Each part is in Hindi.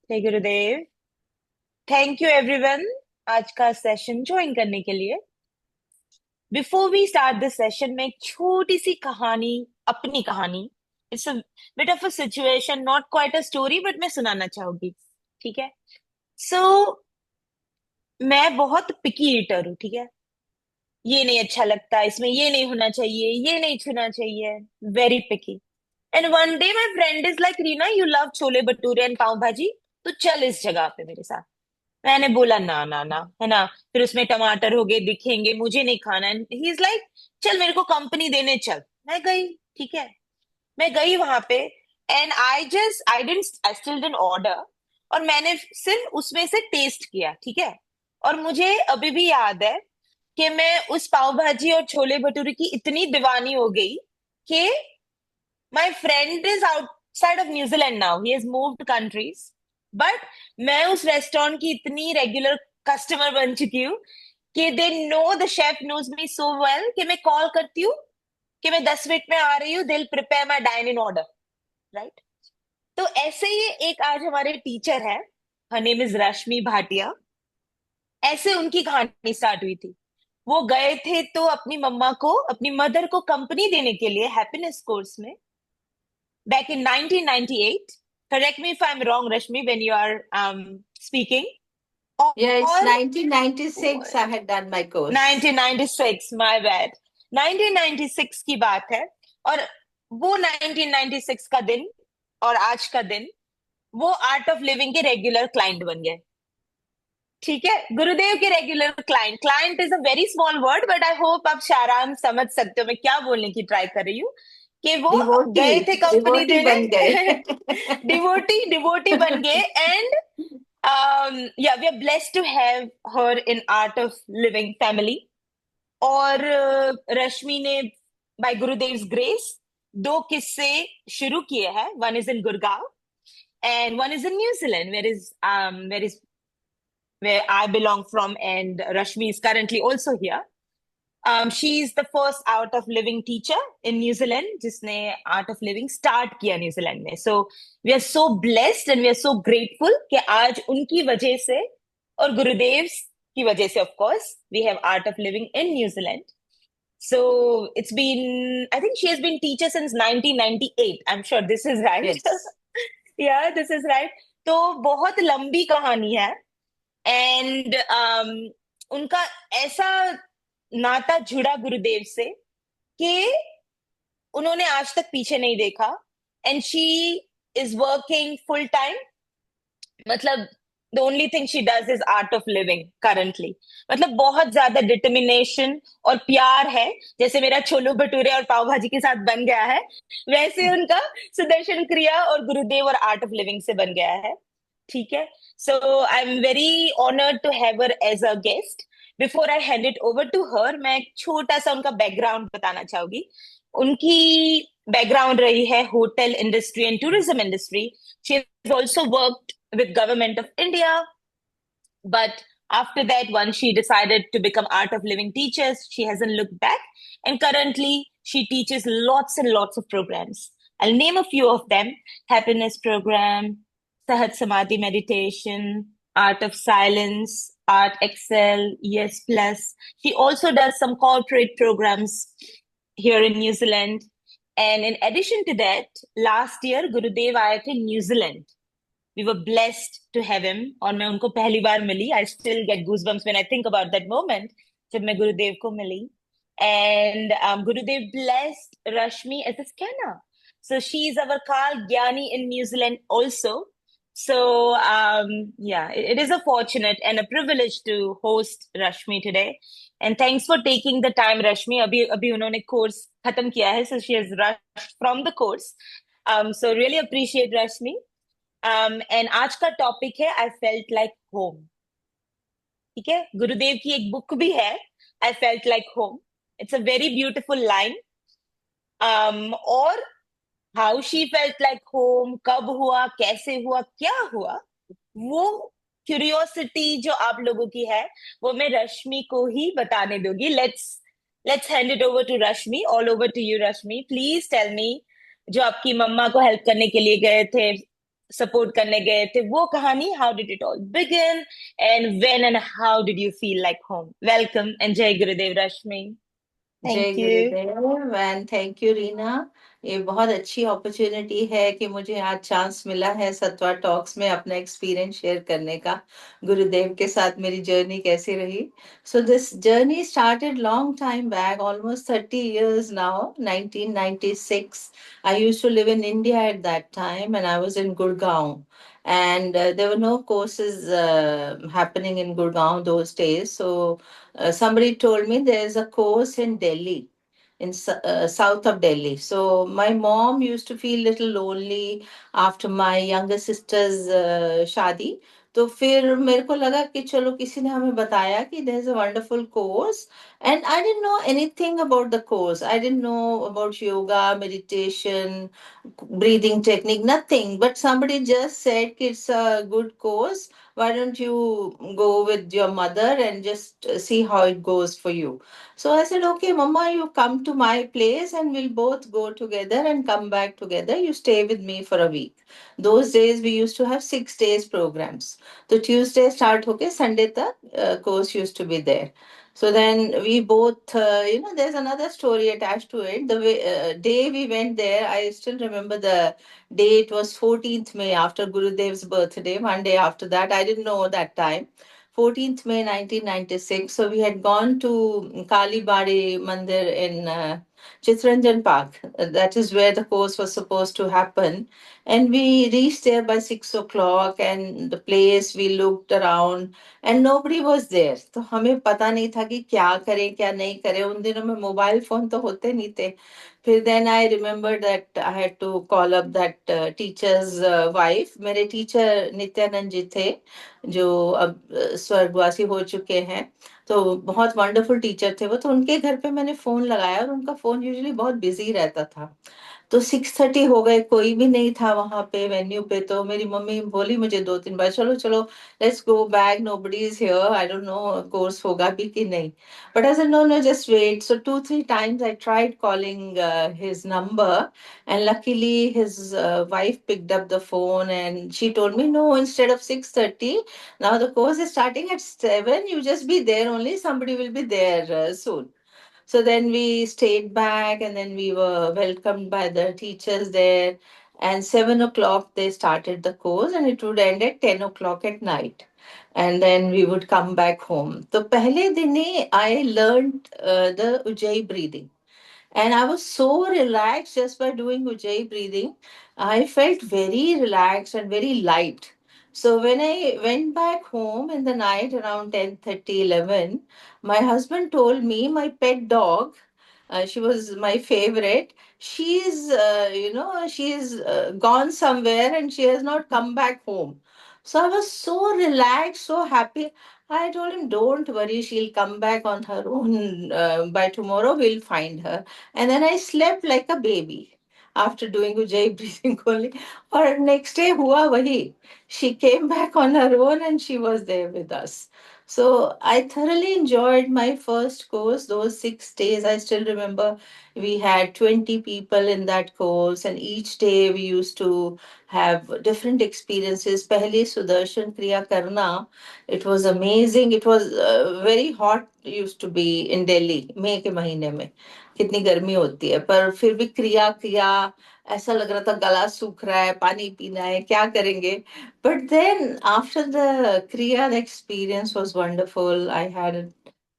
जय गुरुदेव। थैंक यू एवरीवन आज का सेशन ज्वाइन करने के लिए। Before we start this session में एक छोटी सी कहानी, अपनी कहानी, it's a bit of a situation, not quite a story, but मैं सुनाना चाहूंगी। ठीक है। सो मैं बहुत पिकी ईटर हूँ। ठीक है। ये नहीं अच्छा लगता, इसमें ये नहीं होना चाहिए, ये नहीं छूना चाहिए। Very picky. And one day my friend is like, Reena you love chole bhature and pav bhaji, तो चल इस जगह पे मेरे साथ। मैंने बोला ना ना ना, है ना। फिर उसमें टमाटर हो गए, दिखेंगे, मुझे नहीं खाना। ही इज लाइक, चल मेरे को कंपनी देने चल। मैं गई। ठीक है। मैं गई वहां पे। And I still didn't order. और मैंने सिर्फ उसमें से टेस्ट किया। ठीक है। और मुझे अभी भी याद है कि मैं उस पाव भाजी और छोले भटूरे की इतनी दीवानी हो गई कि माई friend is outside of New Zealand now, he has moved countries. But मैं उस रेस्टोरेंट की इतनी रेगुलर कस्टमर बन चुकी हूँ कि they know, the chef knows me so well कि मैं कॉल करती हूँ कि मैं 10 मिनट में आ रही हूँ, they will prepare my dine in order. Right. तो ऐसे ही एक आज हमारे टीचर है, हर नेम इज रश्मि भाटिया। ऐसे उनकी कहानी स्टार्ट हुई थी। वो गए थे तो अपनी मम्मा को, अपनी मदर को कंपनी देने के लिए हैप्पीनेस कोर्स में, back in 1998. Correct me if I'm wrong, Rashmi, when you are speaking. Yeah, it's और 1996 I had done my course. 1996, my bad. 1996 की बात है। और वो 1996 का दिन और आज का दिन, वो आर्ट ऑफ लिविंग के रेगुलर क्लाइंट बन गए। ठीक है। गुरुदेव के regular client, client is a very small word, but I hope आप शारांश समझ सकते हो मैं क्या बोलने की ट्राई कर रही हूँ। कि वो डिवोटी गए थे कंपनी डिवोटी देने। बन गए। डिवोटी डिवोटी बन गए। And yeah, we are blessed to have her in art of living family. और रश्मि ने बाय गुरुदेव्स ग्रेस दो किस्से शुरू किए हैं। One is in Gurgaon and one is in New Zealand, where is where I belong from, and Rashmi is currently also here. She is the first art of living teacher in New Zealand, जिसने art of living start किया न्यूजीलैंड में. So we are so blessed and we are so grateful कि आज उनकी वजह से और गुरुदेव की वजह से, of course, we have art of living in New Zealand. So it's been, I think she has been teacher since 1998. I'm sure this is right. Yes. Yeah, this is right. तो बहुत लंबी कहानी है। एंड उनका ऐसा नाता जुड़ा गुरुदेव से कि उन्होंने आज तक पीछे नहीं देखा। And she is working full time. मतलब the only thing she does is Art of Living currently. मतलब बहुत ज्यादा डिटर्मिनेशन और प्यार है। जैसे मेरा छोले भटूरे और पाव भाजी के साथ बन गया है, वैसे उनका सुदर्शन क्रिया और गुरुदेव और आर्ट ऑफ लिविंग से बन गया है। ठीक है। So I am very honoured to have her as a guest. Before I hand it over to her, मैं एक छोटा सा उनका बैकग्राउंड बताना चाहूंगी। उनकी बैकग्राउंड रही है hotel industry and tourism industry. She has also worked with government of India. But after that, once she decided to become art of living teachers, she hasn't looked back. And currently, she teaches lots and lots of programs. I'll name a few of them: happiness program, Sahat Samadhi meditation, art of silence, art excel, yes plus. She also does some corporate programs here in New Zealand. And in addition to that, last year Gurudev आए थे New Zealand. We were blessed to have him. और मैं उनको पहली बार मिली. I still get goosebumps when I think about that moment जब मैं गुरुदेव को मिली. And Gurudev blessed Rashmi as a scanner. So she is our Carl Gyani in New Zealand also. So yeah, it is a fortunate and a privilege to host Rashmi today. And thanks for taking the time, Rashmi. अभी अभी उन्होंने कोर्स खत्म किया है, so she has rushed from the course. So really appreciate Rashmi. And आज का टॉपिक है आई फेल्ट लाइक होम। ठीक है। गुरुदेव की एक बुक भी है, I felt like home. It's a very beautiful line. और how she felt like home, कब हुआ, कैसे हुआ, क्या हुआ, वो क्यूरियोसिटी जो आप लोगों की है, वो मैं रश्मि को ही बताने दूंगी। Let's hand it over to Rashmi. All over to you Rashmi, please tell me. जो आपकी मम्मा को हेल्प करने के लिए गए थे सपोर्ट करने गए थे, वो कहानी, how did it all begin and when and how did you feel like home? Welcome and जय गुरुदेव रश्मि। जय thank you. Gurudev and thank you Reena. ये बहुत अच्छी अपॉर्चुनिटी है कि मुझे आज चांस मिला है सत्वा टॉक्स में अपना एक्सपीरियंस शेयर करने का, गुरुदेव के साथ मेरी जर्नी कैसी रही। So this journey started long time back, almost 30 years now, 1996. I used to live in India at that time and I was in Gurgaon. And there were no courses happening in Gurgaon those days. So somebody told me there's a course in Delhi, in south of Delhi. So my mom used to feel little lonely after my younger sister's शादी. तो फिर मेरे को लगा कि चलो किसी ने हमें बताया कि there is a wonderful course, and I didn't know anything about the course. I didn't know about yoga, meditation, breathing technique, nothing. But somebody just said it's a good course. Why don't you go with your mother and just see how it goes for you? So I said, okay, Mama, you come to my place and we'll both go together and come back together. You stay with me for a week. Those days we used to have 6 days programs. So Tuesday start hoke Sunday tak course used to be there. So then we both, there's another story attached to it. The day we went there, I still remember the day. It was 14th May, after Gurudev's birthday, one day after that. I didn't know that time. 14th May 1996. So we had gone to Kali Bari Mandir in Chitranjan Park. That is where the course was supposed to happen. And we reached there by 6 o'clock, and the place we looked around and nobody was there. तो हमें पता नहीं था कि क्या करें क्या नहीं करें। उन दिनों में मोबाइल फोन तो होते नहीं थे। फिर then I remembered that I had to call up that teacher's wife. मेरे टीचर नित्यानंद जी थे, जो अब स्वर्गवासी हो चुके हैं। तो बहुत वंडरफुल टीचर थे वो। तो उनके घर पे मैंने फोन लगाया और उनका फोन यूजुअली बहुत बिजी रहता था। तो 6:30 हो गए, कोई भी नहीं था वहां पे वेन्यू पे। तो मेरी मम्मी बोली मुझे 2-3 बार, चलो चलो let's go back, nobody is here, I don't know course होगा भी कि नहीं। But I said no no, just wait. So 2-3 times I tried calling his number, and luckily his wife picked up the phone and she told me, no, instead of 6:30, now the course is starting at 7. You just be there only, somebody will be there soon. So then we stayed back and then we were welcomed by the teachers there. And 7 o'clock they started the course and it would end at 10 o'clock at night. And then we would come back home. So पहले दिन ही I learned the Ujjayi breathing. And I was so relaxed just by doing Ujjayi breathing. I felt very relaxed and very light. So when I went back home in the night around 10:30, 11, my husband told me my pet dog, she was my favorite. She's gone somewhere and she has not come back home. So I was so relaxed, so happy. I told him, don't worry, she'll come back on her own. By tomorrow, we'll find her. And then I slept like a baby after doing Ujjayi breathing only. Or next day, hua wahi. She came back on her own and she was there with us. So I thoroughly enjoyed my first course. Those 6 days, I still remember we had 20 people in that course, and each day we used to have different experiences. Pehle Sudarshan Kriya Karna, it was amazing. It was very hot used to be in Delhi, मई के महीने में कितनी गर्मी होती है, पर फिर भी क्रिया किया। ऐसा लग रहा था गला सूख रहा है, पानी पीना है, क्या करेंगे। But then after the Kriya, the experience was wonderful. I had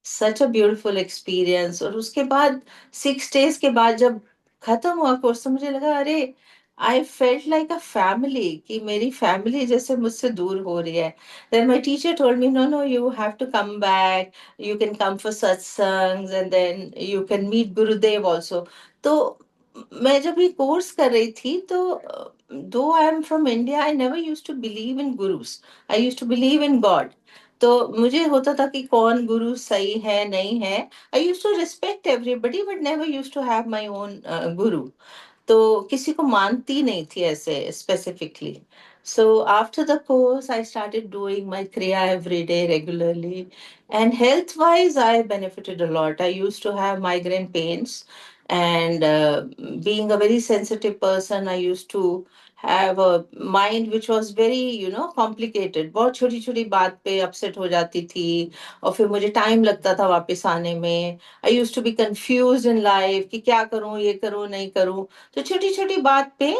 such a beautiful experience. और उसके बाद 6 days के बाद जब खत्म हुआ कोर्स, तो मुझे लगा अरे, आई फेल्ट लाइक अ फैमिली, कि मेरी फैमिली जैसे मुझसे दूर हो रही है। Then my teacher told me, no, no, you have to come back. You can come for satsangs and then you can meet Gurudev also. तो मैं जब ये कोर्स कर रही थी तो though I am from India, I never use to believe in gurus, I use to believe in God. तो मुझे होता था कि कौन गुरु सही है नहीं है। I use to respect everybody but never use to have my own guru. तो किसी को मानती नहीं थी ऐसे specifically. So after the course, I started doing my Kriya every day regularly. And health wise, I benefited a lot. I used to have migraine pains. And being a very sensitive person, I used to have a mind which was very, complicated. बहुत छोटी छोटी बात पे अपसेट हो जाती थी, और फिर मुझे टाइम लगता था वापस आने में. I use to be confuse in life कि क्या करूं, ये करूं, नहीं करूं. तो छोटी छोटी बात पे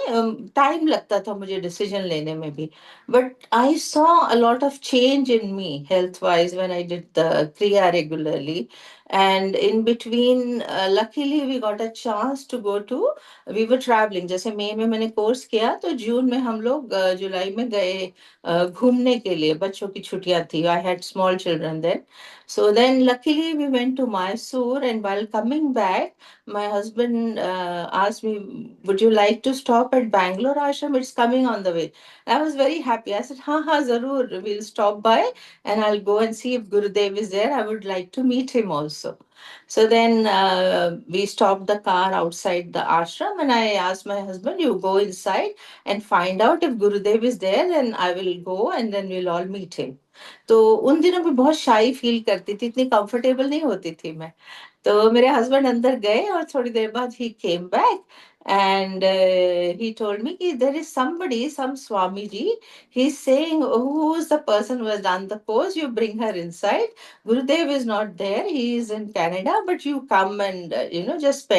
टाइम लगता था मुझे डिसीजन लेने में भी. But I saw a lot of change in me health wise when I did the Kriya regularly. And in between, luckily, we got a chance to go to, we were traveling. जैसे मई में मैंने कोर्स किया, तो जून में हम लोग जुलाई में गए घूमने के लिए. बच्चों की छुट्टियां थी. I had small children then. So then, luckily, we went to Mysore, and while coming back, my husband asked me, "Would you like to stop at Bangalore Ashram? It's coming on the way." I was very happy. I said, "Ha ha, zarur. We'll stop by and I'll go and see if Gurudev is there. I would like to meet him also." So then we stopped the car outside the ashram, and I asked my husband, "You go inside and find out if Gurudev is there, and I will go and then we'll all meet him." तो उन दिनों में बहुत शाई फील करती थी, इतनी कंफर्टेबल नहीं होती थी मैं. तो मेरे हस्बैंड अंदर गए और थोड़ी देर बाद ही came back, and he told me कि there is somebody, some Swamiji, he's saying, who is the person who has done the course, you bring her inside. Gurudev is not there, he is in Canada, but you come and just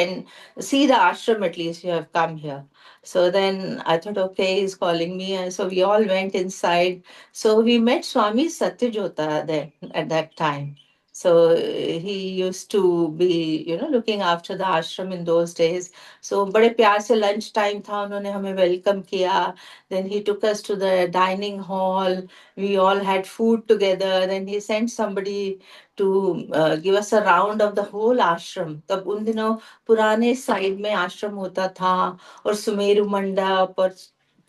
see the ashram, at least you have come here. So then I thought, okay, he's calling me, and so we all went inside. So we met Swami Satyajota there at that time. So he used to be, looking after the ashram in those days. So बड़े प्यार से lunch time था, उन्होंने हमें welcome किया. Then he took us to the dining hall. We all had food together. Then he sent somebody to give us a round of the whole ashram. तब उन दिनों पुराने साइड में आश्रम होता था, और सुमेरु मंडप और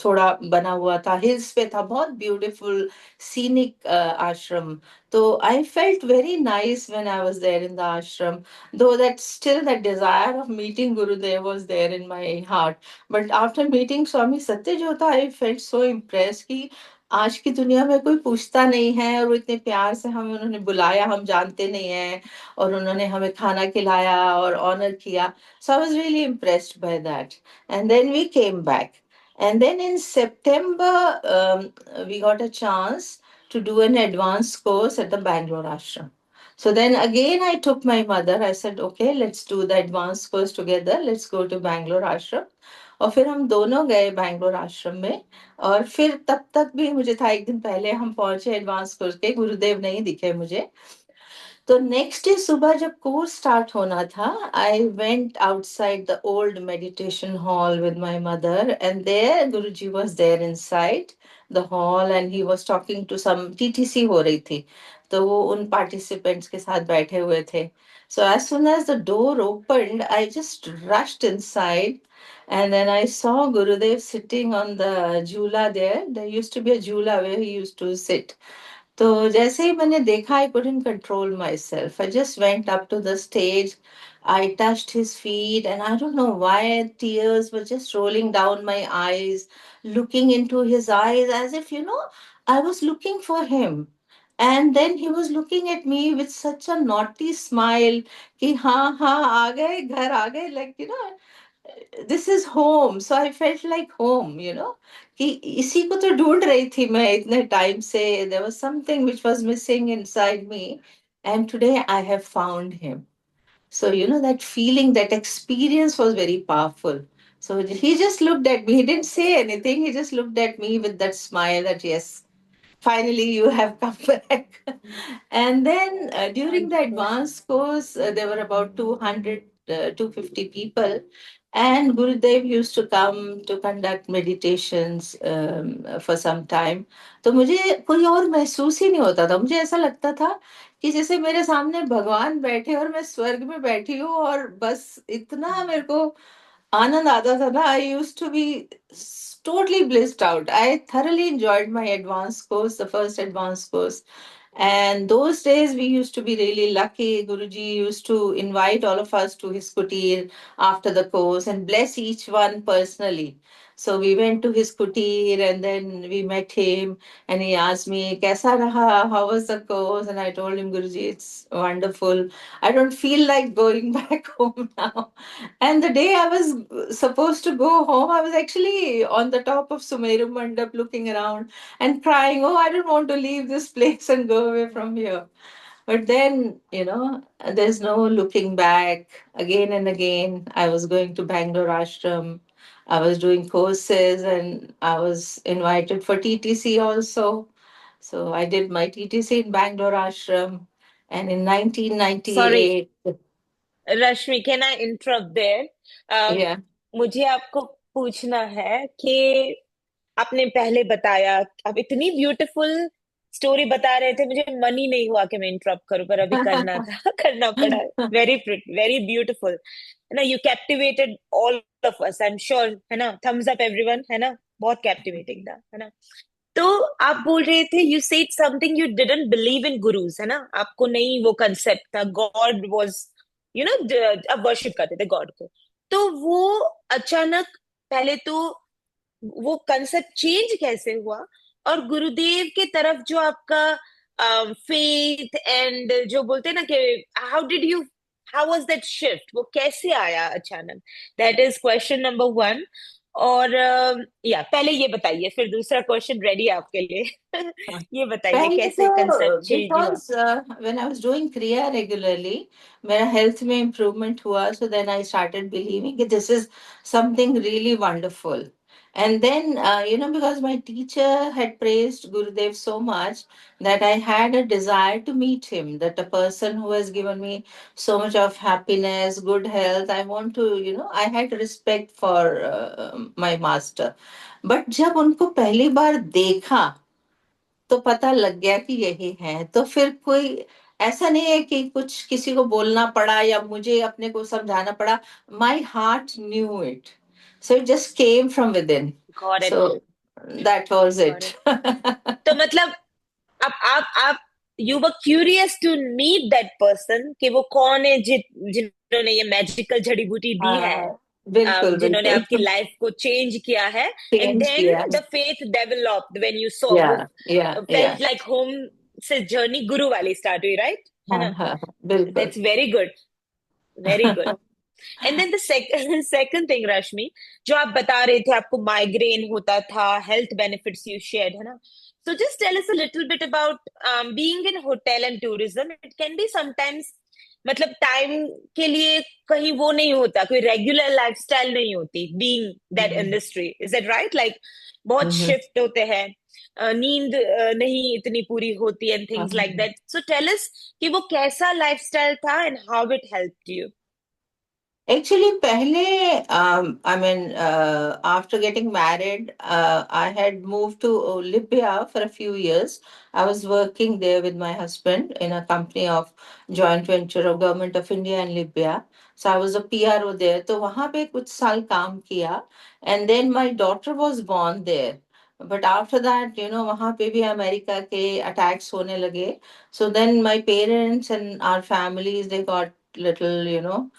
थोड़ा बना हुआ था, हिल्स पे था, बहुत ब्यूटीफुल सीनिक आश्रम. तो I felt very nice when I was there in the ashram, though that still that desire of meeting Gurudev was there in my heart. But after meeting Swami Satyajota, I felt so impressed कि आज की दुनिया में कोई पूछता नहीं है, और वो इतने प्यार से हमें उन्होंने बुलाया, हम जानते नहीं हैं, और उन्होंने हमें खाना खिलाया और ऑनर किया. So I was really impressed by that. And then we came back. And then in September, we got a chance to do an advanced course at the Bangalore Ashram. So then again, I took my mother. I said, "Okay, let's do the advanced course together. Let's go to Bangalore Ashram." और फिर हम दोनों गए बैंगलोर आश्रम में. और फिर तब तक भी मुझे था, एक दिन पहले हम पहुंचे एडवांस कोर्स के, गुरुदेव नहीं दिखे मुझे. तो नेक्स्ट डे सुबह जब कोर्स स्टार्ट होना था, I went outside the old meditation hall with my mother, and there Guruji was there inside the hall, and he was talking to some TTC हो रही थी. तो वो उन पार्टिसिपेंट्स के साथ बैठे हुए थे. So as soon as the door opened, I just rushed inside, and then I saw Gurudev sitting on the jhula there. There used to be a jhula where he used to sit. तो जैसे ही मैंने देखा, I couldn't control myself. I just went up to the stage. I touched his feet, and I don't know why tears were just rolling down my eyes, looking into his eyes as if, I was looking for him. And then he was looking at me with such a naughty smile कि हाँ हाँ आ गए, घर आ गए, like, this is home. So I felt like home, कि इसी को तो ढूंढ रही थी मैं इतने टाइम से. There was something which was missing inside me, and today I have found him. So, that feeling, that experience was very powerful. So he just looked at me. He didn't say anything. He just looked at me with that smile that, yes, finally you have come back. And then during the advanced course, there were about 200, 250 people. And Gurudev used to come to conduct meditations for some time. तो मुझे कोई और महसूस ही नहीं होता था. मुझे ऐसा लगता था कि जैसे मेरे सामने भगवान बैठे और मैं स्वर्ग में बैठी हूँ, और बस इतना मेरे को आनंद आता था ना. I use to be totally blissed out. I thoroughly enjoyed my advanced course, the first advanced course. And those days we used to be really lucky. Guruji used to invite all of us to his kutir after the course and bless each one personally. So we went to his kutir and then we met him and he asked me, Kaisa raha? How was the course? And I told him, Guruji, it's wonderful. I don't feel like going back home now. And the day I was supposed to go home, I was actually on the top of Sumeru Mandap looking around and crying, oh, I don't want to leave this place and go away from here. But then, there's no looking back. Again and again, I was going to Bangalore Ashram. I was doing courses and I was invited for TTC also. So I did my TTC in Bangalore Ashram. And in Sorry, 1998, Rashmi, can I interrupt there? yeah. मुझे आपको पूछना है कि आपने पहले बताया, आप इतनी ब्यूटीफुल स्टोरी बता रहे थे, मुझे मन ही नहीं हुआ कि मैं इंटरप्ट करूं, पर अभी करना था। करना पड़ा। वेरी वेरी ब्यूटीफुल, है ना? You captivated all of us, I am sure, है ना? थम्स अप एवरीवन, है ना? बहुत कैप्टिवेटिंग था, है ना? तो आप बोल रहे थे, you said something, you didn't believe in gurus, है ना? आपको नहीं वो कंसेप्ट था, गॉड वाज, आप वर्शिप करते थे गॉड को। तो वो अचानक, पहले तो वो कंसेप्ट चेंज कैसे हुआ? और गुरुदेव के तरफ जो आपका फेथ एंड जो बोलते हैं ना कि how did you, how was that shift, वो कैसे आया अचानक? That is question number one. और या पहले ये बताइए, फिर दूसरा क्वेश्चन रेडी है आपके लिए। ये बताइए पहले कैसे कंसेप्ट तो चेंज हुआ? Because when I was doing kriya regularly मेरा हेल्थ में इम्प्रूवमेंट हुआ so then I started believing कि this is something really wonderful and then because my teacher had praised Gurudev so much that I had a desire to meet him, that a person who has given me so much of happiness, good health, I want to, I had respect for my master. But जब उनको पहली बार देखा तो पता लग गया कि यही है, तो फिर कोई ऐसा नहीं है कि कुछ किसी को बोलना पड़ा या मुझे अपने को समझाना पड़ा. My heart knew it, so it just came from within. Got it. So that was got it. It. तो मतलब आप you were curious to meet that person, कि वो कौन है जिन्होंने ये मैजिकल जड़ी बूटी दी है, हाँ, बिल्कुल जिन्होंने बिल्कुल. आपकी लाइफ को चेंज किया है। एंड चेंज देन किया. The faith developed when you saw या वो, या या. फेल्ट लाइक होम से जर्नी गुरु वाली स्टार्ट हुई, राइट? है हाँ ना? हाँ हाँ, बिल्कुल. That's very good, very good. And then the second thing, Rashmi, जो आप बता रहे थे आपको माइग्रेन होता था, हेल्थ बेनिफिट्स यू शेयर्ड, है ना? So just tell us a little bit about being in hotel and tourism. It can be sometimes, मतलब टाइम के लिए कहीं वो नहीं होता, कोई रेगुलर लाइफस्टाइल नहीं होती being that industry, is that right? Like बहुत शिफ्ट होते हैं, नींद नहीं इतनी पूरी होती and things like that. So tell us कि वो कैसा लाइफस्टाइल था and how it helped you. Actually, pehle, I mean, after getting married, I had moved to Libya for a few years. I was working there with my husband in a company of joint venture of Government of India and Libya. So I was a PRO there. तो वहाँ पे कुछ साल काम किया. And then my daughter was born there. But after that, वहाँ पे भी अमेरिका के attacks होने लगे. So then my parents and our families, they got little,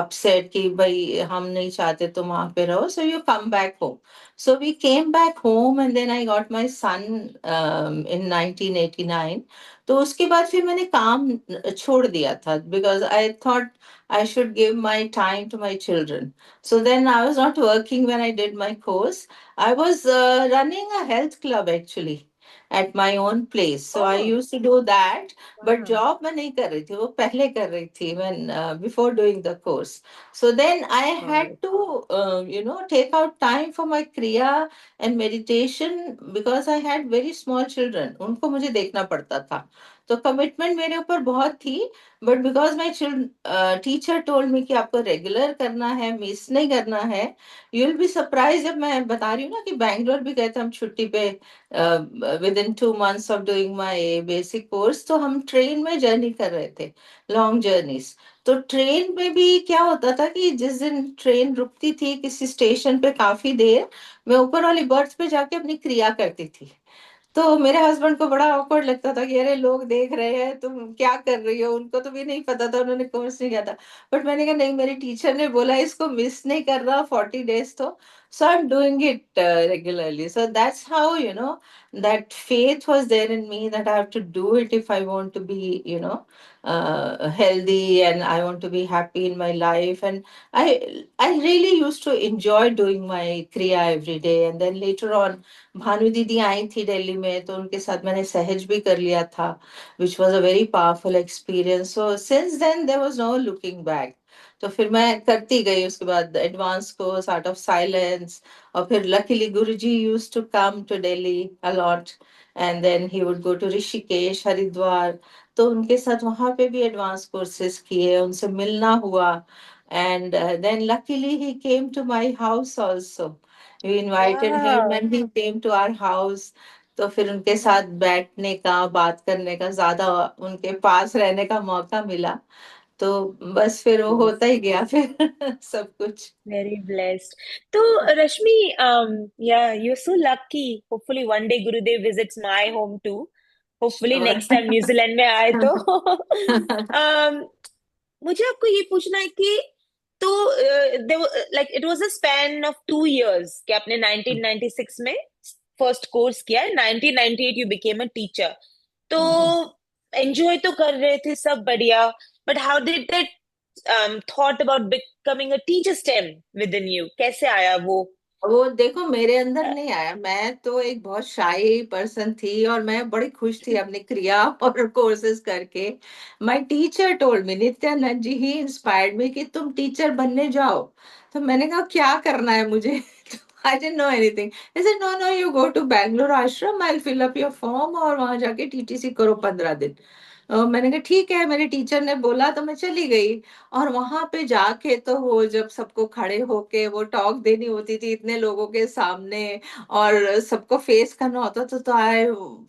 upset कि भाई हम नहीं चाहते तुम वहां पे रहो, so you come back home. So we came back home and then I got my son in 1989. तो उसके बाद फिर मैंने काम छोड़ दिया था because I thought I should give my time to my children. So then I was not working when I did my course. I was running a health club actually at my own place. So I oh, used to do that. But वाह, जॉब मैं नहीं कर रही थी, वो पहले कर रही थी when before doing the course. So then I had got to take out time for my kriya and meditation because I had very small children, उनको मुझे देखना पड़ता था. तो कमिटमेंट मेरे ऊपर बहुत थी. But because my teacher told मी कि आपको रेगुलर करना है, मिस नहीं करना है. यू विल बी सरप्राइज, जब मैं बता रही हूँ ना कि बैंगलोर भी गए थे हम छुट्टी पे with in 2 months of doing my basic course, तो हम ट्रेन में जर्नी कर रहे थे, लॉन्ग जर्नीज. तो ट्रेन में भी क्या होता था कि जिस दिन ट्रेन रुकती थी किसी स्टेशन पे काफी देर, मैं ऊपर वाली बर्थ पे जाके अपनी क्रिया करती थी. तो मेरे हस्बैंड को बड़ा awkward लगता था कि अरे लोग देख रहे हैं तुम क्या कर रही हो, उनको तो भी नहीं पता था, उन्होंने कोर्स नहीं किया था. बट मैंने कहा नहीं, मेरे टीचर ने बोला इसको मिस नहीं कर रहा 40 days तो. So I'm doing it regularly. So that's how, that faith was there in me that I have to do it if I want to be, healthy, and I want to be happy in my life. And I really used to enjoy doing my kriya every day. And then later on, Bhanu दीदी आई थी दिल्ली में, तो उनके साथ मैंने सहज भी कर लिया था, which was a very powerful experience. So since then there was no looking back. तो फिर मैं करती गई, उसके बाद advance course art of silence, और फिर luckily Guruji used to come to Delhi a lot, and then he would go to Rishikesh, Haridwar, तो उनके साथ वहां पे भी एडवांस कोर्सेज किए, उनसे मिलना हुआ. And then luckily he came to my house also. We invited him वाह, and he came to our house. तो फिर उनके साथ बैठने का, बात करने का, ज्यादा उनके पास रहने का मौका मिला. तो बस फिर वो होता ही गया फिर सब कुछ. Very blessed. तो Rashmi, yeah you so lucky. Hopefully one day Gurudev visits my home too. Hopefully sure. Next time New Zealand में आए तो मुझे आपको ये पूछना है कि तो like it was a span of 2 years कि आपने 1996 में फर्स्ट कोर्स किया है, 1998 यू बिकेम अ टीचर. तो एंजॉय तो कर रहे थे, सब बढ़िया, but how did that thought about becoming a teacher stem with in you, कैसे आया वो? वो देखो, मेरे अंदर नहीं आया. मैं तो एक बहुत शाई पर्सन थी, और मैं बड़ी खुश थी अपनी क्रिया और कोर्सेज करके. My teacher told me, Nityanand ji he inspired me कि तुम टीचर बनने जाओ. तो मैंने कहा क्या करना है मुझे. I didn't know anything. I said no no, you go to Bangalore ashram, I will fill up your form, और वहां जाके टीटीसी करो 15 दिन. मैंने कहा ठीक है, मेरे टीचर ने बोला, तो मैं चली गई. और वहां पे जाके तो वो जब सबको खड़े होके वो टॉक देनी होती थी इतने लोगों के सामने, और सबको फेस करना होता था, तो आई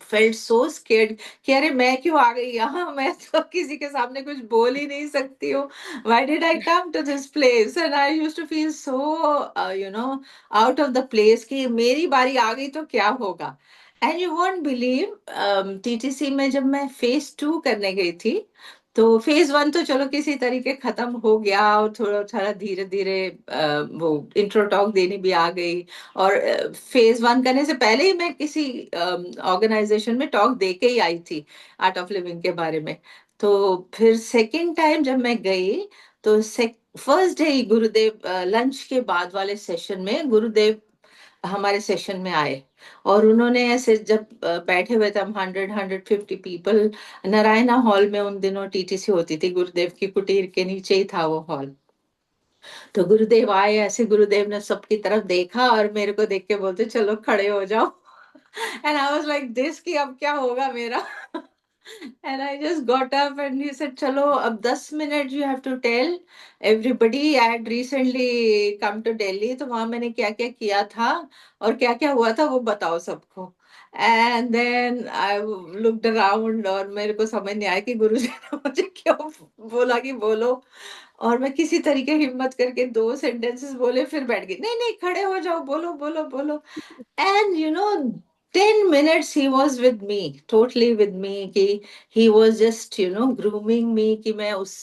फेल्ट सो स्केर्ड कि अरे मैं क्यों आ गई यहाँ, मैं तो किसी के सामने कुछ बोल ही नहीं सकती हूँ. Why did I come to this place? And I used to feel so out of the place कि मेरी बारी आ गई तो क्या होगा. And you won't believe, TTC में जब मैं फेज 2 करने गई थी, तो फेज 1 तो चलो किसी तरीके खत्म हो गया, और थोड़ा थोड़ा धीरे धीरे वो इंट्रो टॉक देनी भी आ गई. और फेज 1 करने से पहले ही मैं किसी ऑर्गेनाइजेशन में टॉक दे के ही आई थी, आर्ट ऑफ लिविंग के बारे में. तो फिर सेकेंड टाइम जब मैं गई, तो फर्स्ट डे गुरुदेव लंच के बाद वाले सेशन में गुरुदेव हमारे सेशन में आए. और उन्होंने ऐसे जब बैठे हुए थे हम, 100-150 पीपल, नारायणा हॉल में उन दिनों टीटीसी होती थी, गुरुदेव की कुटीर के नीचे ही था वो हॉल. तो गुरुदेव आए, ऐसे गुरुदेव ने सबकी तरफ देखा और मेरे को देख के बोलते चलो खड़े हो जाओ. And I was like this कि अब क्या होगा मेरा. And I just got up and he said, चलो अब 10 minute you have to tell everybody. I had recently come to Delhi, तो वहां मैंने क्या क्या किया था और क्या क्या हुआ था वो बताओ सबको. And then I looked around और मेरे को समझ नहीं आया कि गुरुजी ने मुझे क्यों बोला कि बोलो. और मैं किसी तरीके हिम्मत करके 2 सेंटेंसेस बोले, फिर बैठ गई. नहीं नहीं, खड़े हो जाओ, बोलो बोलो बोलो. And 10 minutes he was with me, totally with me, कि he was just grooming me कि मैं उस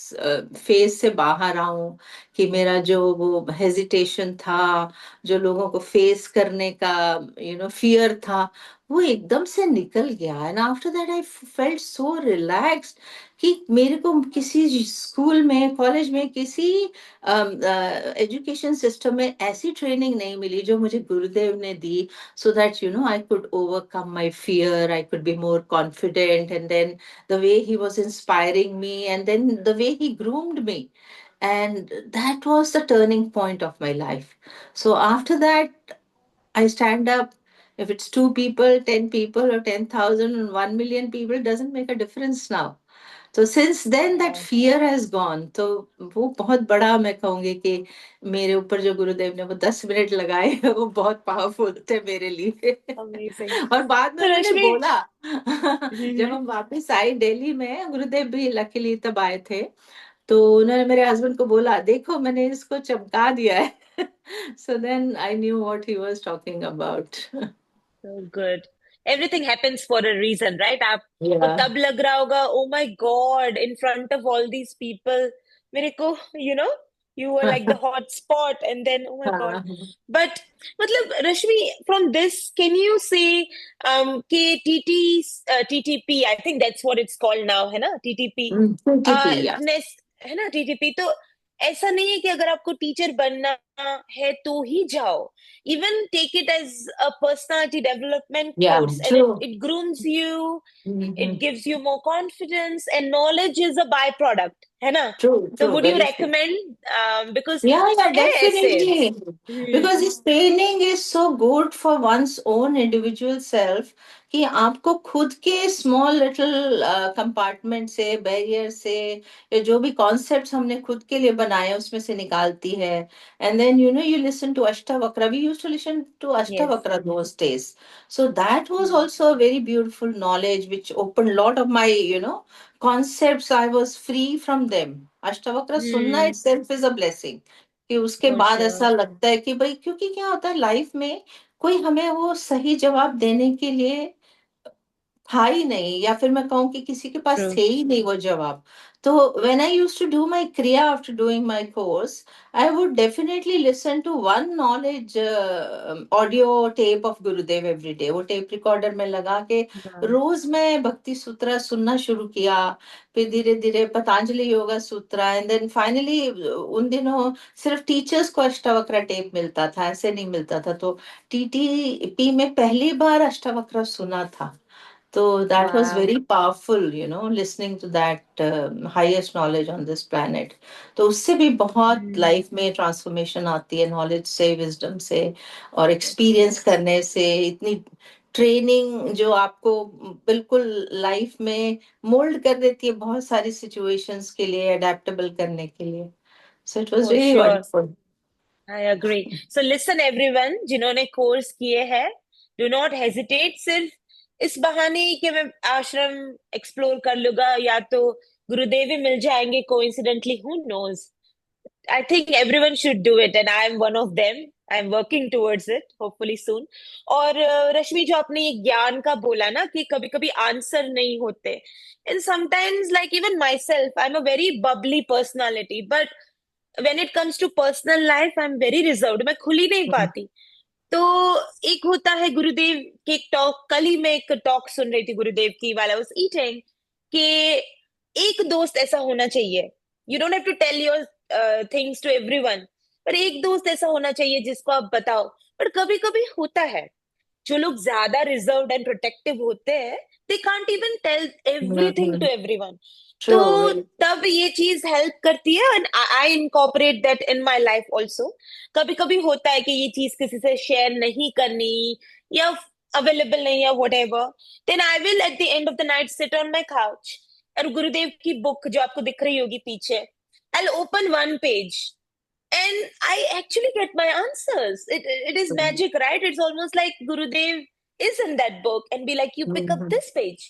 फेज से बाहर आऊं, कि मेरा जो वो हेजिटेशन था, जो लोगों को फेस करने का फियर था, वो एकदम से निकल गया. And after that I felt so relaxed कि मेरे को किसी स्कूल में, कॉलेज में, किसी एजुकेशन सिस्टम में ऐसी ट्रेनिंग नहीं मिली जो मुझे गुरुदेव ने दी, so that I could overcome my fear, I could be more confident. And then the way he was inspiring me, and then the way he groomed me, and that was the turning point of my life. So after that I stand up. If it's 2 people, 10 people, or 10,000 and 1 million people, doesn't make a difference now. तो since then that Wow, fear has gone. तो वो बहुत बड़ा, मैं कहूंगी कि मेरे ऊपर जो गुरुदेव ने वो 10 मिनट लगाए वो बहुत पावरफुल थे मेरे लिए. अमेजिंग. और बाद में तो उन्होंने रश्मि, बोला जब हम्म, हम वापस आए दिल्ली में, गुरुदेव भी लकीली तब आए थे, तो उन्होंने मेरे हस्बैंड को बोला देखो मैंने इसको चमका दिया है. So then I knew what he was talking about. so good. Everything happens for a reason, right? आपको या. तब लग रहा होगा, ओ my God, in front of all these people मेरे को, you know You were like the hot spot, and then oh my God. हाँ, But मतलब Rashmi, from this, can you say KTT, TTP? I think that's what it's called now, है ना? TTP. TTP, yeah. है ना, TTP? तो ऐसा नहीं है कि अगर आपको टीचर बनना है तो ही जाओ. Even take it as a personality development Yeah, course, and true. it grooms you, it Mhm. gives you more confidence, and knowledge is a byproduct, है ना? True, So true, would you very true. recommend, because Yeah, है ऐसे. definitely. Hmm. Because this training is so good for one's own individual self कि आपको खुद के small little compartment से, barrier से, या जो भी concepts हमने खुद के लिए बनाए उसमें से निकालती है. And then you listen to Ashtavakra. We used to listen to Yes. Ashtavakra those days. So that was Hmm. also a very beautiful knowledge which opened a lot of my, concepts. I was free from them. Ashtavakra सुनना Hmm. itself is a blessing. कि उसके For बाद sure. ऐसा लगता है कि भाई, क्योंकि क्या होता है लाइफ में, कोई हमें वो सही जवाब देने के लिए था ही नहीं, या फिर मैं कहूँ कि किसी के पास True. थे ही नहीं वो जवाब. तो when I used to do my kriya after doing my course, I would definitely listen to one knowledge audio tape of Gurudev every day. वो टेप रिकॉर्डर में लगा के Wow. रोज मैं भक्ति सूत्रा सुनना शुरू किया. फिर धीरे धीरे पतंजलि योगा सूत्रा, एंड देन फाइनली उन दिनों सिर्फ टीचर्स को अष्टावक्र टेप मिलता था, ऐसे नहीं मिलता था. तो टीटीपी में पहली बार अष्टावक्र सुना था. So that was Wow. very powerful, listening to that highest knowledge on this planet. तो उससे भी बहुत Hmm. लाइफ में ट्रांसफॉर्मेशन आती है, नॉलेज से, विजडम से, और एक्सपीरियंस करने से. इतनी ट्रेनिंग जो आपको बिल्कुल लाइफ में मोल्ड कर देती है बहुत सारी सिचुएशंस के लिए, अडेप्टेबल करने के लिए. So it was For really sure. Wonderful. I agree. So listen everyone, जिन्होंने कोर्स किए हैं, do not hesitate. सिर्फ इस बहाने ही कि मैं आश्रम एक्सप्लोर कर लूंगा या तो गुरुदेव ही मिल जाएंगे coincidentally, who knows? I think everyone should do it, and I am one of them. I'm working towards it, hopefully soon. और रश्मि, जो आपने ये ज्ञान का बोला ना कि कभी कभी आंसर नहीं होते, and sometimes like even myself, I'm a very bubbly personality, but when it comes to personal life, I'm very reserved. मैं खुल ही नहीं पाती. तो एक होता है गुरुदेव की एक टॉक, कल ही मैं एक टॉक सुन रही थी गुरुदेव की while I was eating, कि एक दोस्त ऐसा होना चाहिए. You don't have to tell your things to everyone, पर एक दोस्त ऐसा होना चाहिए जिसको आप बताओ. पर कभी कभी होता है, जो लोग ज्यादा रिजर्व्ड एंड प्रोटेक्टिव होते हैं, they can't even tell everything to everyone. तो ट्रू, वेरी तब ये चीज हेल्प करती है, and I incorporate that in my life also. कभी कभी होता है कि ये चीज किसी से शेयर नहीं करनी, या अवेलेबल नहीं, या whatever, then I will at the end of the night sit on my couch, और गुरुदेव की बुक जो आपको दिख रही होगी पीछे, I open one page and I actually get my answers. It is magic, right? It's almost like Gurudev is in that book and be like, you pick up true. this page.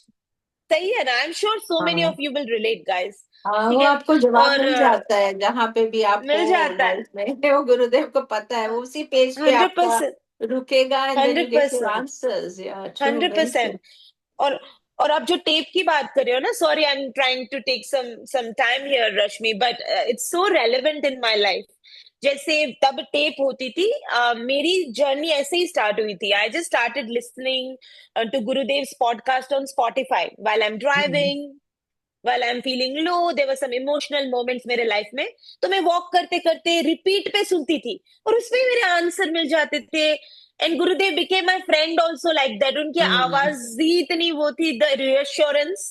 सही है ना? I'm sure so many of you will relate, guys. हाँ, वो ठीक है. आपको जवाब और मिल जाता है जहां पे भी आपको मिल जाता है. लाइफ में. वो गुरुदेव को पता है, वो उसी पेज पे हंड्रेड आपका परसेंट रुकेगा, and then you hundred get your percent answers. Yeah true, hundred very percent true. और और आप जो टेप की बात कर रहे हो ना, sorry I am trying to take some time here Rashmi, but it's so relevant in my life. जैसे तब टेप होती थी, मेरी जर्नी ऐसे ही स्टार्ट हुई थी. I just started listening to Gurudev's podcast on Spotify while I am driving, while I'm feeling low. There were some emotional moments मेरे लाइफ में, तो मैं वॉक करते करते रिपीट पे सुनती थी, और उसमें ही मेरे आंसर मिल जाते थे. And Gurudev became my friend also like that. उनकी आवाज ही इतनी वो थी, the reassurance.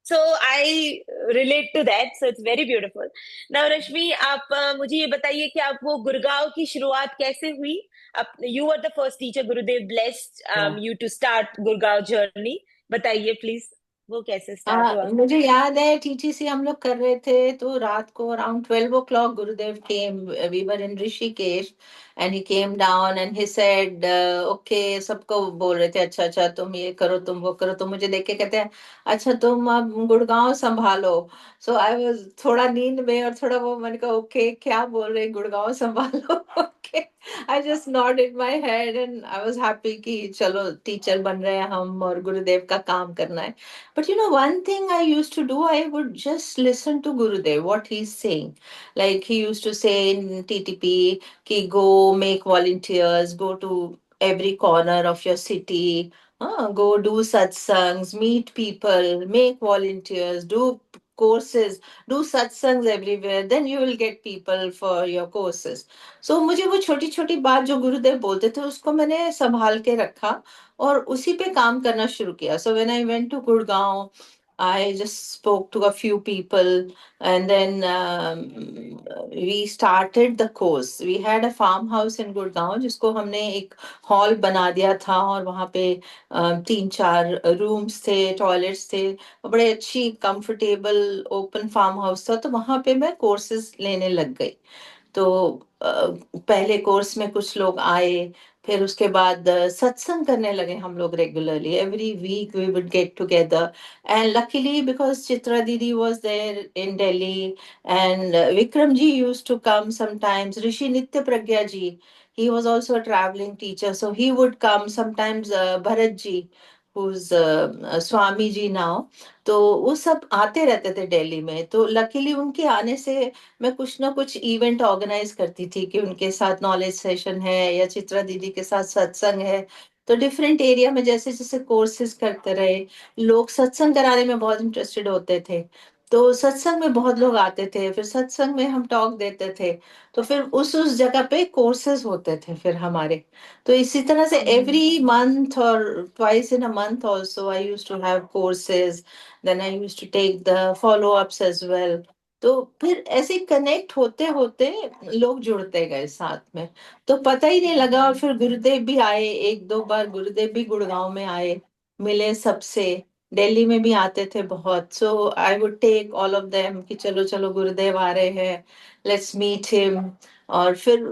So I relate to that, so it's very beautiful. Now Rashmi, आप मुझे ये बताइए कि आप वो गुड़गांव की शुरुआत कैसे हुई? आप, you were the first teacher Gurudev blessed you to start Gurgaon journey. बताइए प्लीज, वो कैसे स्टार्ट हुआ? मुझे याद है टीटीसी हम लोग कर रहे थे, तो रात को around 12 o'clock Gurudev came. We were in Rishikesh, and he came down and he said okay. सबको बोल रहे थे अच्छा अच्छा तुम ये करो, तुम वो करो. तो मुझे देख के कहते हैं अच्छा तुम अब गुड़गांव संभालो. सो आई वाज थोड़ा नींद में और थोड़ा वो, मैंने कहा ओके क्या बोल रहे हैं, गुड़गांव संभालो. Okay. I just nodded my head and I was happy कि चलो टीचर बन रहे हैं हम और गुरुदेव का काम करना है. But you know, one thing I used to do, I would just listen to Gurudev, what he's saying. Like he used to say in TTP, ki go make volunteers, go to every corner of your city, go do satsangs, meet people, make volunteers, do courses, do satsangs everywhere. Then you will get people for your courses. So मुझे वो छोटी छोटी बात जो गुरुदेव बोलते थे उसको मैंने संभाल के रखा और उसी पे काम करना शुरू किया. So when I went to Gurgaon, I just spoke to a few people, and then we started the course. We had a farmhouse in Gurgaon जिसको हमने एक हॉल बना दिया था और वहाँ पे 3-4 रूम्स थे, टॉयलेट्स थे, बड़े अच्छी कंफर्टेबल ओपन फार्म हाउस था. तो वहाँ पे मैं कोर्सेज लेने लग गई. तो पहले कोर्स में कुछ लोग आए, फिर उसके बाद सत्संग करने लगे हम लोग regularly. Every week we would get together. And luckily because Chitra didi was there in Delhi, and Vikram ji used to come sometimes, Rishi Nitya Pragya ji, he was also a traveling teacher, so he would come sometimes. Bharat ji, who's Swami ji now, तो वो सब आते रहते थे दिल्ली में. तो लकीली उनके आने से मैं कुछ ना कुछ इवेंट ऑर्गेनाइज करती थी कि उनके साथ नॉलेज सेशन है या चित्रा दीदी के साथ सत्संग है. तो डिफरेंट एरिया में जैसे जैसे कोर्सेज करते रहे, लोग सत्संग कराने में बहुत इंटरेस्टेड होते थे. तो सत्संग में बहुत लोग आते थे, फिर सत्संग में हम टॉक देते थे. तो फिर उस जगह पे कोर्सेज होते थे फिर हमारे. तो इसी तरह से हम्म, एवरी मंथ और twice in a month also I use to have courses. Then I use to take the follow ups as well. तो फिर ऐसे कनेक्ट होते होते लोग जुड़ते गए साथ में. तो पता ही नहीं लगा. और हम्म, फिर गुरुदेव भी आए, 1-2 बार गुरुदेव भी गुड़गांव में आए, मिले सबसे. दिल्ली में भी आते थे बहुत. So I would take all of them कि चलो चलो गुरुदेव आ रहे हैं, लेट्स मीट हिम. और फिर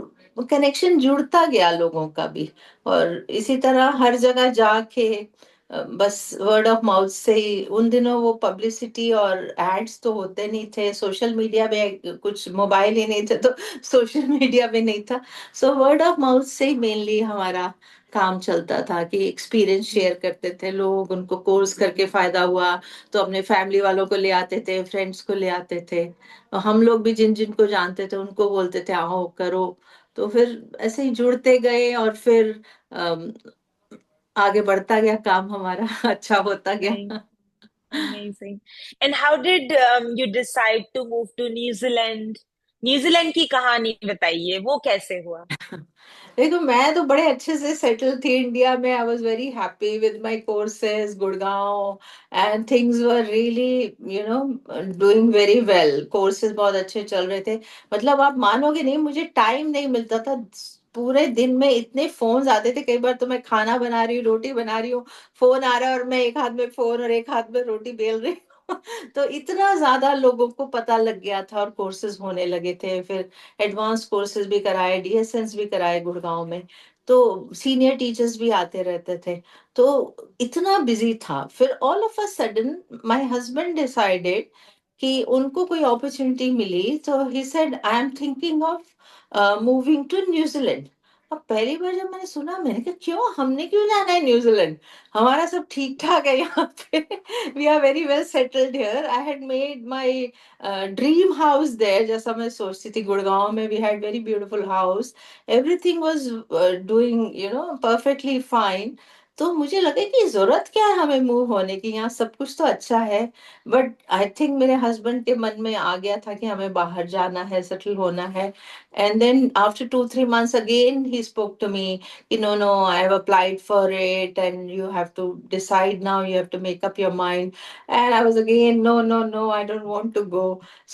कनेक्शन जुड़ता गया लोगों का भी. और इसी तरह हर जगह जाके बस वर्ड ऑफ माउथ से ही. उन दिनों वो पब्लिसिटी और एड्स तो होते नहीं थे, सोशल मीडिया में कुछ मोबाइल ही नहीं थे, तो सोशल मीडिया में नहीं था. सो वर्ड ऑफ माउथ से ही मेनली हमारा काम चलता था कि एक्सपीरियंस शेयर करते थे लोग, उनको कोर्स करके फायदा हुआ तो अपने फैमिली वालों को ले आते थे, फ्रेंड्स को ले आते थे. और हम लोग भी जिन जिनको जानते थे उनको बोलते थे आओ करो. तो फिर ऐसे ही जुड़ते गए और फिर अम, आगे बढ़ता गया काम हमारा. अच्छा होता nice, गया. amazing. And how did you decide to move to New Zealand? New Zealand की कहानी बताइए, वो कैसे हुआ? देखो मैं तो बड़े अच्छे से सेटल थी इंडिया में. I was very happy with my courses Gurgaon, and things were really you know doing very well. Courses बहुत अच्छे चल रहे थे. मतलब आप मानोगे नहीं, मुझे टाइम नहीं मिलता था. पूरे दिन में इतने फोन्स आते थे. कई बार तो मैं खाना बना रही हूँ, रोटी बना रही हूँ, फोन आ रहा है और मैं एक हाथ में फोन और एक हाथ में रोटी बेल रही हूँ. तो इतना ज्यादा लोगों को पता लग गया था और कोर्सेज होने लगे थे. फिर एडवांस कोर्सेज भी कराए, डीएसएन्स भी कराए गुड़गांव में. तो सीनियर टीचर्स भी आते रहते थे. तो इतना बिजी था. फिर all of a sudden my husband decided कि उनको कोई अपॉर्चुनिटी मिली. तो he said I am thinking of moving to New Zealand. अब पहली बार जब मैंने सुना, मैंने कहा क्यों, हमने क्यों जाना है न्यूजीलैंड, हमारा सब ठीक ठाक है यहाँ पे. We are very well settled here. I had made my dream house there. जैसा मैं सोचती थी गुड़गांव में, we had very beautiful house, everything was doing perfectly fine. तो मुझे लगा कि जरूरत क्या है हमें मूव होने की, यहाँ सब कुछ तो अच्छा है. बट आई थिंक मेरे हस्बैंड के मन में आ गया था कि हमें बाहर जाना है, सेटल होना है. And then after 2-3 months again he spoke to me कि no no I have applied for it and you have to decide now, you have to make up your mind. And I was again, no, no, no, I don't want to go.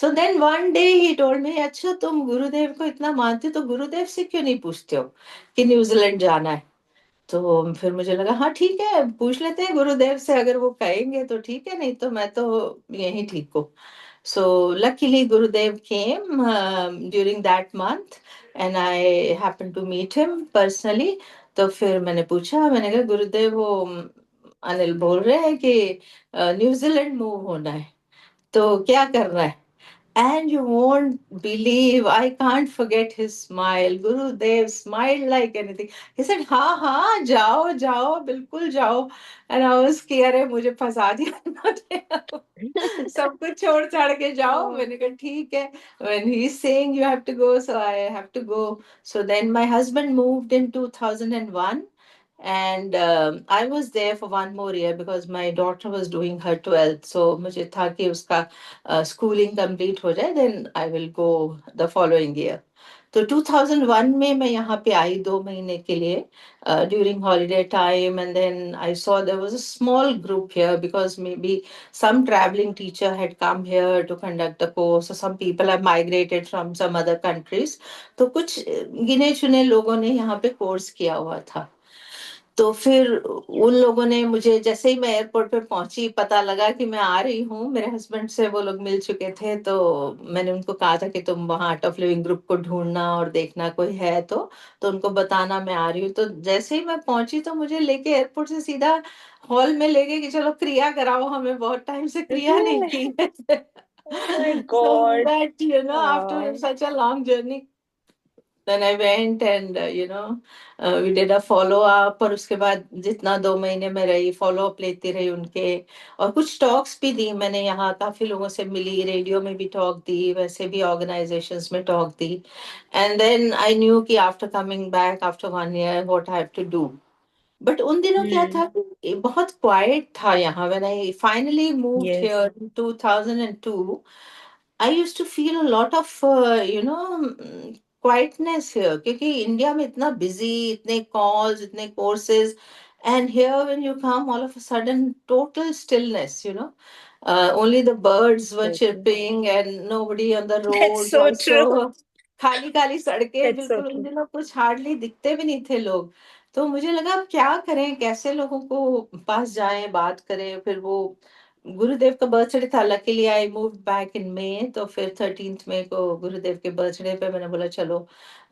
So then one day he told me, अच्छा तुम गुरुदेव को इतना मानते हो तो गुरुदेव से क्यों नहीं पूछते हो कि न्यूजीलैंड जाना है. तो फिर मुझे लगा हाँ ठीक है, पूछ लेते हैं गुरुदेव से, अगर वो कहेंगे तो ठीक है, नहीं तो मैं तो यहीं ठीक हूँ. So luckily Gurudev came during that month and I happened to meet him personally. तो फिर मैंने पूछा, मैंने कहा गुरुदेव वो अनिल बोल रहे हैं कि न्यूजीलैंड मूव होना है, तो क्या करना है. And you won't believe, I can't forget his smile. Gurudev smiled like anything. He said, हाँ हाँ जाओ जाओ बिल्कुल जाओ. And I was scared, अरे मुझे फंसा दिया इन्होंने. सब कुछ छोड़ छाड़ के जाओ. Oh. मैंने कहा ठीक है. When he's saying you have to go, so I have to go. So then my husband moved in 2001, and I was there for one more year because my daughter was doing her 12th. So मुझे था कि उसका schooling complete हो जाए, then I will go the following year. तो 2001 में मैं यहाँ पे आई 2 महीने के लिए during holiday time, and then I saw there was a small group here because maybe some traveling teacher had come here to conduct the course, or some people have migrated from some other countries. तो कुछ गिने चुने लोगों ने यहाँ पे कोर्स किया हुआ था. तो फिर उन लोगों ने मुझे, जैसे ही मैं एयरपोर्ट पे पहुंची, पता लगा कि मैं आ रही हूँ, मेरे हस्बैंड से वो लोग मिल चुके थे, तो मैंने उनको कहा था कि तुम वहाँ आर्ट ऑफ लिविंग ग्रुप को ढूंढना और देखना कोई है तो उनको बताना मैं आ रही हूँ. तो जैसे ही मैं पहुंची तो मुझे लेके एयरपोर्ट से सीधा हॉल में ले गए कि चलो क्रिया कराओ, हमें बहुत टाइम से क्रिया नहीं Really? की है. Oh my So God. that, after Oh. such a long journey, then I went and we did a follow up. और उसके बाद जितना 2 महीने में रही, फॉलो अप लेती रही उनके. और कुछ टॉक्स भी दी मैंने यहाँ, काफी लोगों से मिली, रेडियो में भी टॉक दी, वैसे भी ऑर्गेनाइजेशंस में टॉक दी. एंड देन आई न्यू कि after coming back after 1 year what I have to do. But उन दिनों क्या था Hmm. कि बहुत क्वाइट था यहाँ. When I finally moved Yes. Here in 2002, I used to feel a lot of quietness here, क्योंकि इंडिया में इतना बिजी, इतने कॉल्स, इतने courses, and here when you come, all of a sudden total stillness. Only the birds were So true. chirping and nobody on the That's roads so also. true. खाली खाली सड़कें, That's so बिल्कुल उन true. दिनों कुछ हार्डली दिखते भी नहीं थे लोग. तो मुझे लगा अब क्या करें, कैसे लोगों को पास जाएं, बात करें. फिर वो गुरुदेव का बर्थडे था. Luckily I move back in May, तो फिर 13 मई को गुरुदेव के बर्थडे पे मैंने बोला चलो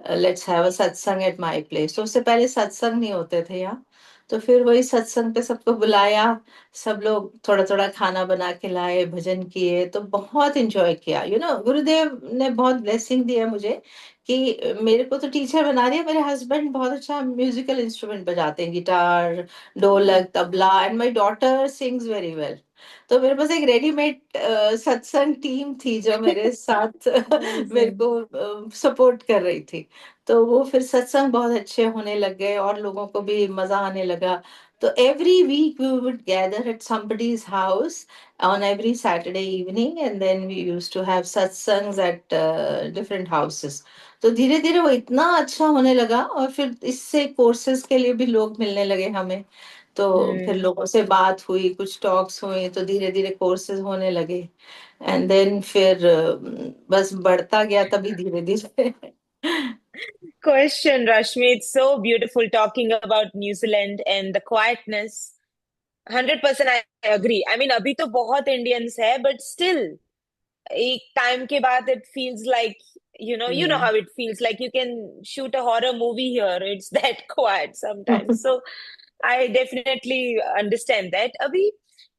लेट्स हैव अ सत्संग एट माय प्लेस. तो उससे पहले सत्संग नहीं होते थे यहाँ. तो फिर वही सत्संग पे सबको बुलाया. सब लोग थोड़ा थोड़ा खाना बना के लाए, भजन किए, तो बहुत एंजॉय किया. गुरुदेव ने बहुत ब्लेसिंग दिया मुझे कि मेरे को तो टीचर बना दिया. मेरे हस्बैंड बहुत अच्छा म्यूजिकल इंस्ट्रूमेंट बजाते हैं, गिटार, Oh, ढोलक, tabla, and my daughter sings very well. तो मेरे पास एक रेडीमेड सत्संग टीम थी जो मेरे साथ मेरे amazing. को सपोर्ट कर रही थी. तो वो फिर सत्संग बहुत अच्छे होने लग गए और लोगों को भी मजा आने लगा. तो every week we would gather at somebody's house on every Saturday evening, and then we used to have satsangs at different houses. तो धीरे धीरे वो इतना अच्छा होने लगा, और फिर इससे कोर्सेज के लिए भी लोग मिलने लगे हमें. तो फिर Hmm. लोगों से बात हुई, कुछ टॉक्स हुए, तो धीरे धीरे कोर्सेज होने लगे. एंड देन फिर बस बढ़ता गया तभी धीरे धीरे. Question, Rashmi. It's so beautiful talking about New Zealand and the quietness. 100% I agree. I mean, अभी तो बहुत Indians है, but still, एक time के बाद it feels like, you know hmm. how it feels like you can shoot a horror movie here. It's that quiet sometimes. So I definitely understand that. अभी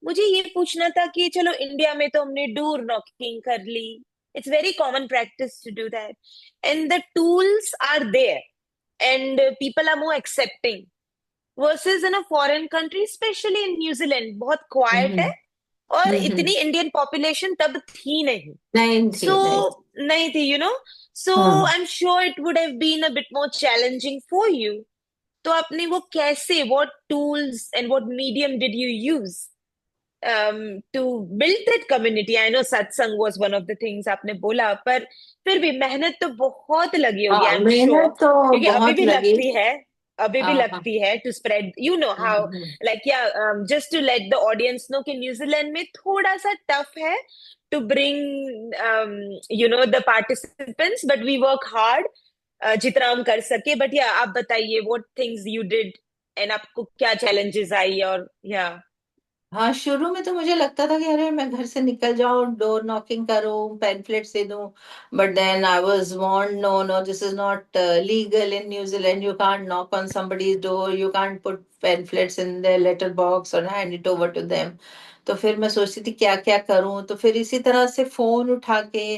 मुझे ये पूछना था कि चलो इंडिया में तो हमने डोर नॉकिंग कर ली. It's very common practice to do that. And the tools are there. And people are more accepting. Versus in a foreign country, especially in New Zealand, बहुत quiet है. हम्म. और हम्म. इतनी इंडियन पॉपुलेशन तब थी नहीं. नहीं So थी, नहीं. नहीं थी, So हाँ. I'm sure it would have been a bit more challenging for you. तो आपने वो कैसे, what tools and what medium did you use to build that community? I know satsang was one of the things आपने बोला, पर फिर भी मेहनत तो बहुत लगी होगी, हाँ, I'm sure. मेहनत तो क्योंकि अभी बहुत भी लगी. लगती है, अभी भी हाँ हाँ. लगती है to spread, you know how, hmm. like yeah, just to let the audience know कि न्यूजीलैंड में थोड़ा सा tough है to bring the participants, but we work hard जितना हम कर सके. बट या आप बताइए what things you did and आपको क्या challenges आई, और या. हाँ, शुरू में तो मुझे लगता था कि अरे मैं घर से निकल जाऊं, डोर नॉकिंग करूं, पैम्फलेट्स दे दूं. But then I was warned, no no, this is not legal in New Zealand. You can't knock on somebody's door, you can't put pamphlets in their letter box और hand it over to them. तो फिर मैं सोचती थी क्या क्या करूं, तो फिर इसी तरह से फोन उठा के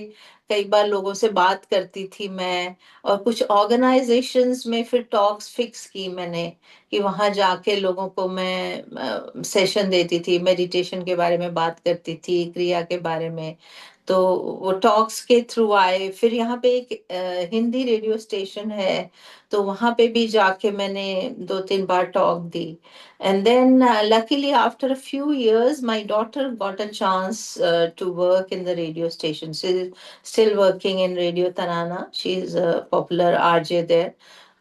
कई बार लोगों से बात करती थी मैं। और कुछ ऑर्गेनाइजेशंस में फिर टॉक्स फिक्स की मैंने कि वहां जाके लोगों को मैं सेशन देती थी, मेडिटेशन के बारे में बात करती थी, क्रिया के बारे में। तो वो टॉक्स के थ्रू आए। फिर यहाँ पे एक हिंदी रेडियो स्टेशन है, तो वहां पे भी जाके मैंने 2-3 बार टॉक दी। And then luckily after a few years my daughter got a chance to work in the radio station. She's still working in Radio Tanana. She's a popular RJ there.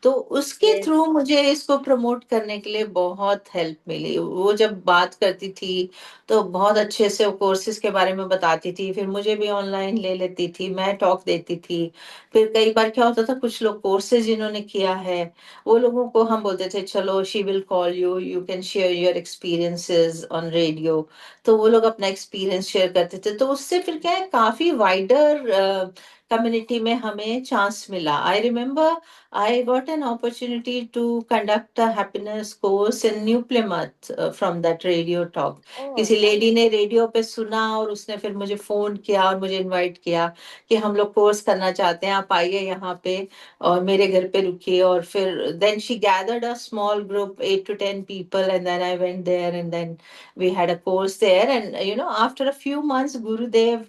तो उसके Yes. थ्रू मुझे इसको प्रमोट करने के लिए बहुत हेल्प मिली। वो जब बात करती थी तो बहुत अच्छे से कोर्सेज के बारे में बताती थी, फिर मुझे भी ऑनलाइन ले लेती थी, मैं टॉक देती थी। फिर कई बार क्या होता था, कुछ लोग कोर्सेज जिन्होंने किया है वो लोगों को हम बोलते थे चलो she will call you, you can share your experiences on radio. तो वो लोग अपना एक्सपीरियंस शेयर करते थे, तो उससे फिर क्या है, काफी वाइडर कम्युनिटी में हमें चांस मिला। I remember I got an opportunity to conduct a happiness course in New Plymouth from that radio talk. किसी Oh, लेडी ने रेडियो पे सुना और उसने फिर मुझे फोन किया और मुझे इनवाइट किया कि हम लोग कोर्स करना चाहते हैं, आप आइए यहाँ पे और मेरे घर पे रुकिए। और फिर then she gathered a small group, 8 to 10 people, and then I went there and then we had a course there. And after a few months, Gurudev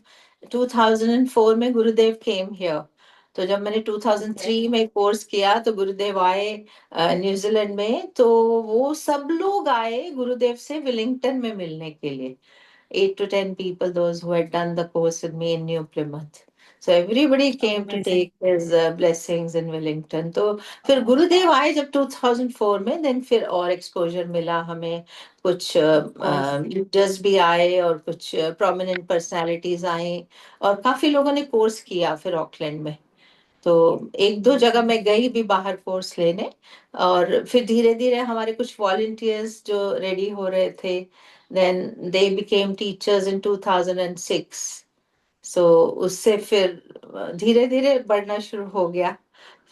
2004 में गुरुदेव came here. तो जब मैंने okay. 2003 में कोर्स किया तो गुरुदेव आए न्यूजीलैंड में। तो वो सब लोग आए गुरुदेव से विलिंगटन में मिलने के लिए। 8 to 10 people, those who had done the course with me in New Plymouth. So everybody came to Amazing. take his blessings in Wellington. तो फिर Oh, गुरुदेव आए जब 2004 में, देन फिर और एक्सपोजर मिला हमें। कुछ of course. लीडर्स भी आए और कुछ प्रोमिनेंट पर्सनालिटीज आई और काफी लोगों ने कोर्स किया फिर ऑकलैंड में। तो एक दो जगह Amazing. मैं गई भी बाहर कोर्स लेने। और फिर धीरे धीरे हमारे कुछ वॉलंटियर्स जो रेडी हो रहे थे, then they became teachers in 2006। सो उससे फिर धीरे धीरे बढ़ना शुरू हो गया।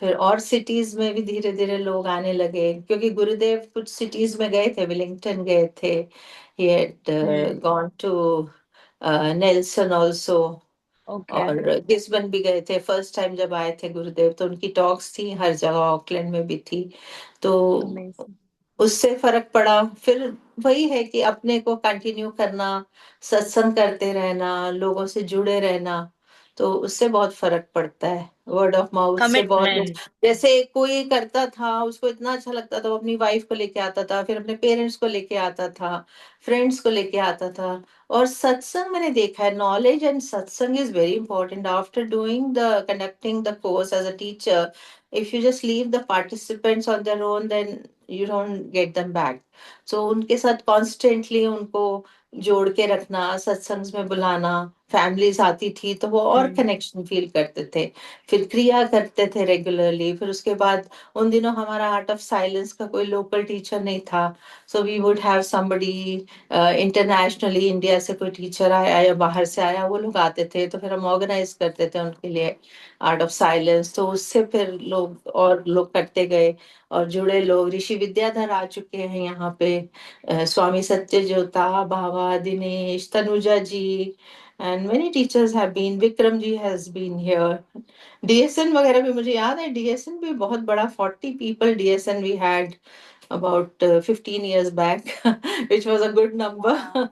फिर और सिटीज में भी धीरे धीरे लोग आने लगे, क्योंकि गुरुदेव कुछ सिटीज में गए थे, विलिंगटन गए थे, he had Hmm. Gone to Nelson also, Okay. और गिस्बन भी गए थे। फर्स्ट टाइम जब आए थे गुरुदेव तो उनकी टॉक्स थी हर जगह, ऑकलैंड में भी थी। तो Amazing. उससे फर्क पड़ा। फिर वही है कि अपने को कंटिन्यू करना, सत्संग करते रहना, लोगों से जुड़े रहना, तो उससे बहुत फर्क पड़ता है। वर्ड ऑफ माउथ से बहुत लोग, Commitment. जैसे कोई करता था उसको इतना अच्छा लगता था, वो अपनी वाइफ को लेके आता था, फिर अपने पेरेंट्स को लेके आता था, फ्रेंड्स को लेके आता था। और सत्संग मैंने देखा है, knowledge and satsang is very important. After doing the conducting the course as a teacher, if you just leave the participants on their own, then you don't get them back. So उनके साथ constantly उनको जोड़ के रखना, सत्संग में बुलाना, फैमिलीज आती थी तो वो और Hmm. कनेक्शन फील करते थे। फिर क्रिया करते थे रेगुलरली। फिर उसके बाद उन दिनों हमारा आर्ट ऑफ साइलेंस का कोई लोकल टीचर नहीं था, so we would have somebody internationally, India से कोई टीचर आया या बाहर से आया, वो लोग आते थे तो फिर हम ऑर्गेनाइज करते थे उनके लिए आर्ट ऑफ साइलेंस। तो उससे फिर लोग और लोग करते गए और जुड़े लोग। ऋषि विद्याधर आ चुके हैं यहाँ पे, Swami Satyajota, Baba Dinesh, Tanuja ji, and many teachers have been, Vikram ji has been here, DSN वगैरह भी मुझे याद है। डीएसएन भी बहुत बड़ा, 40 people DSN we had about 15 years back, which was a good number. Wow.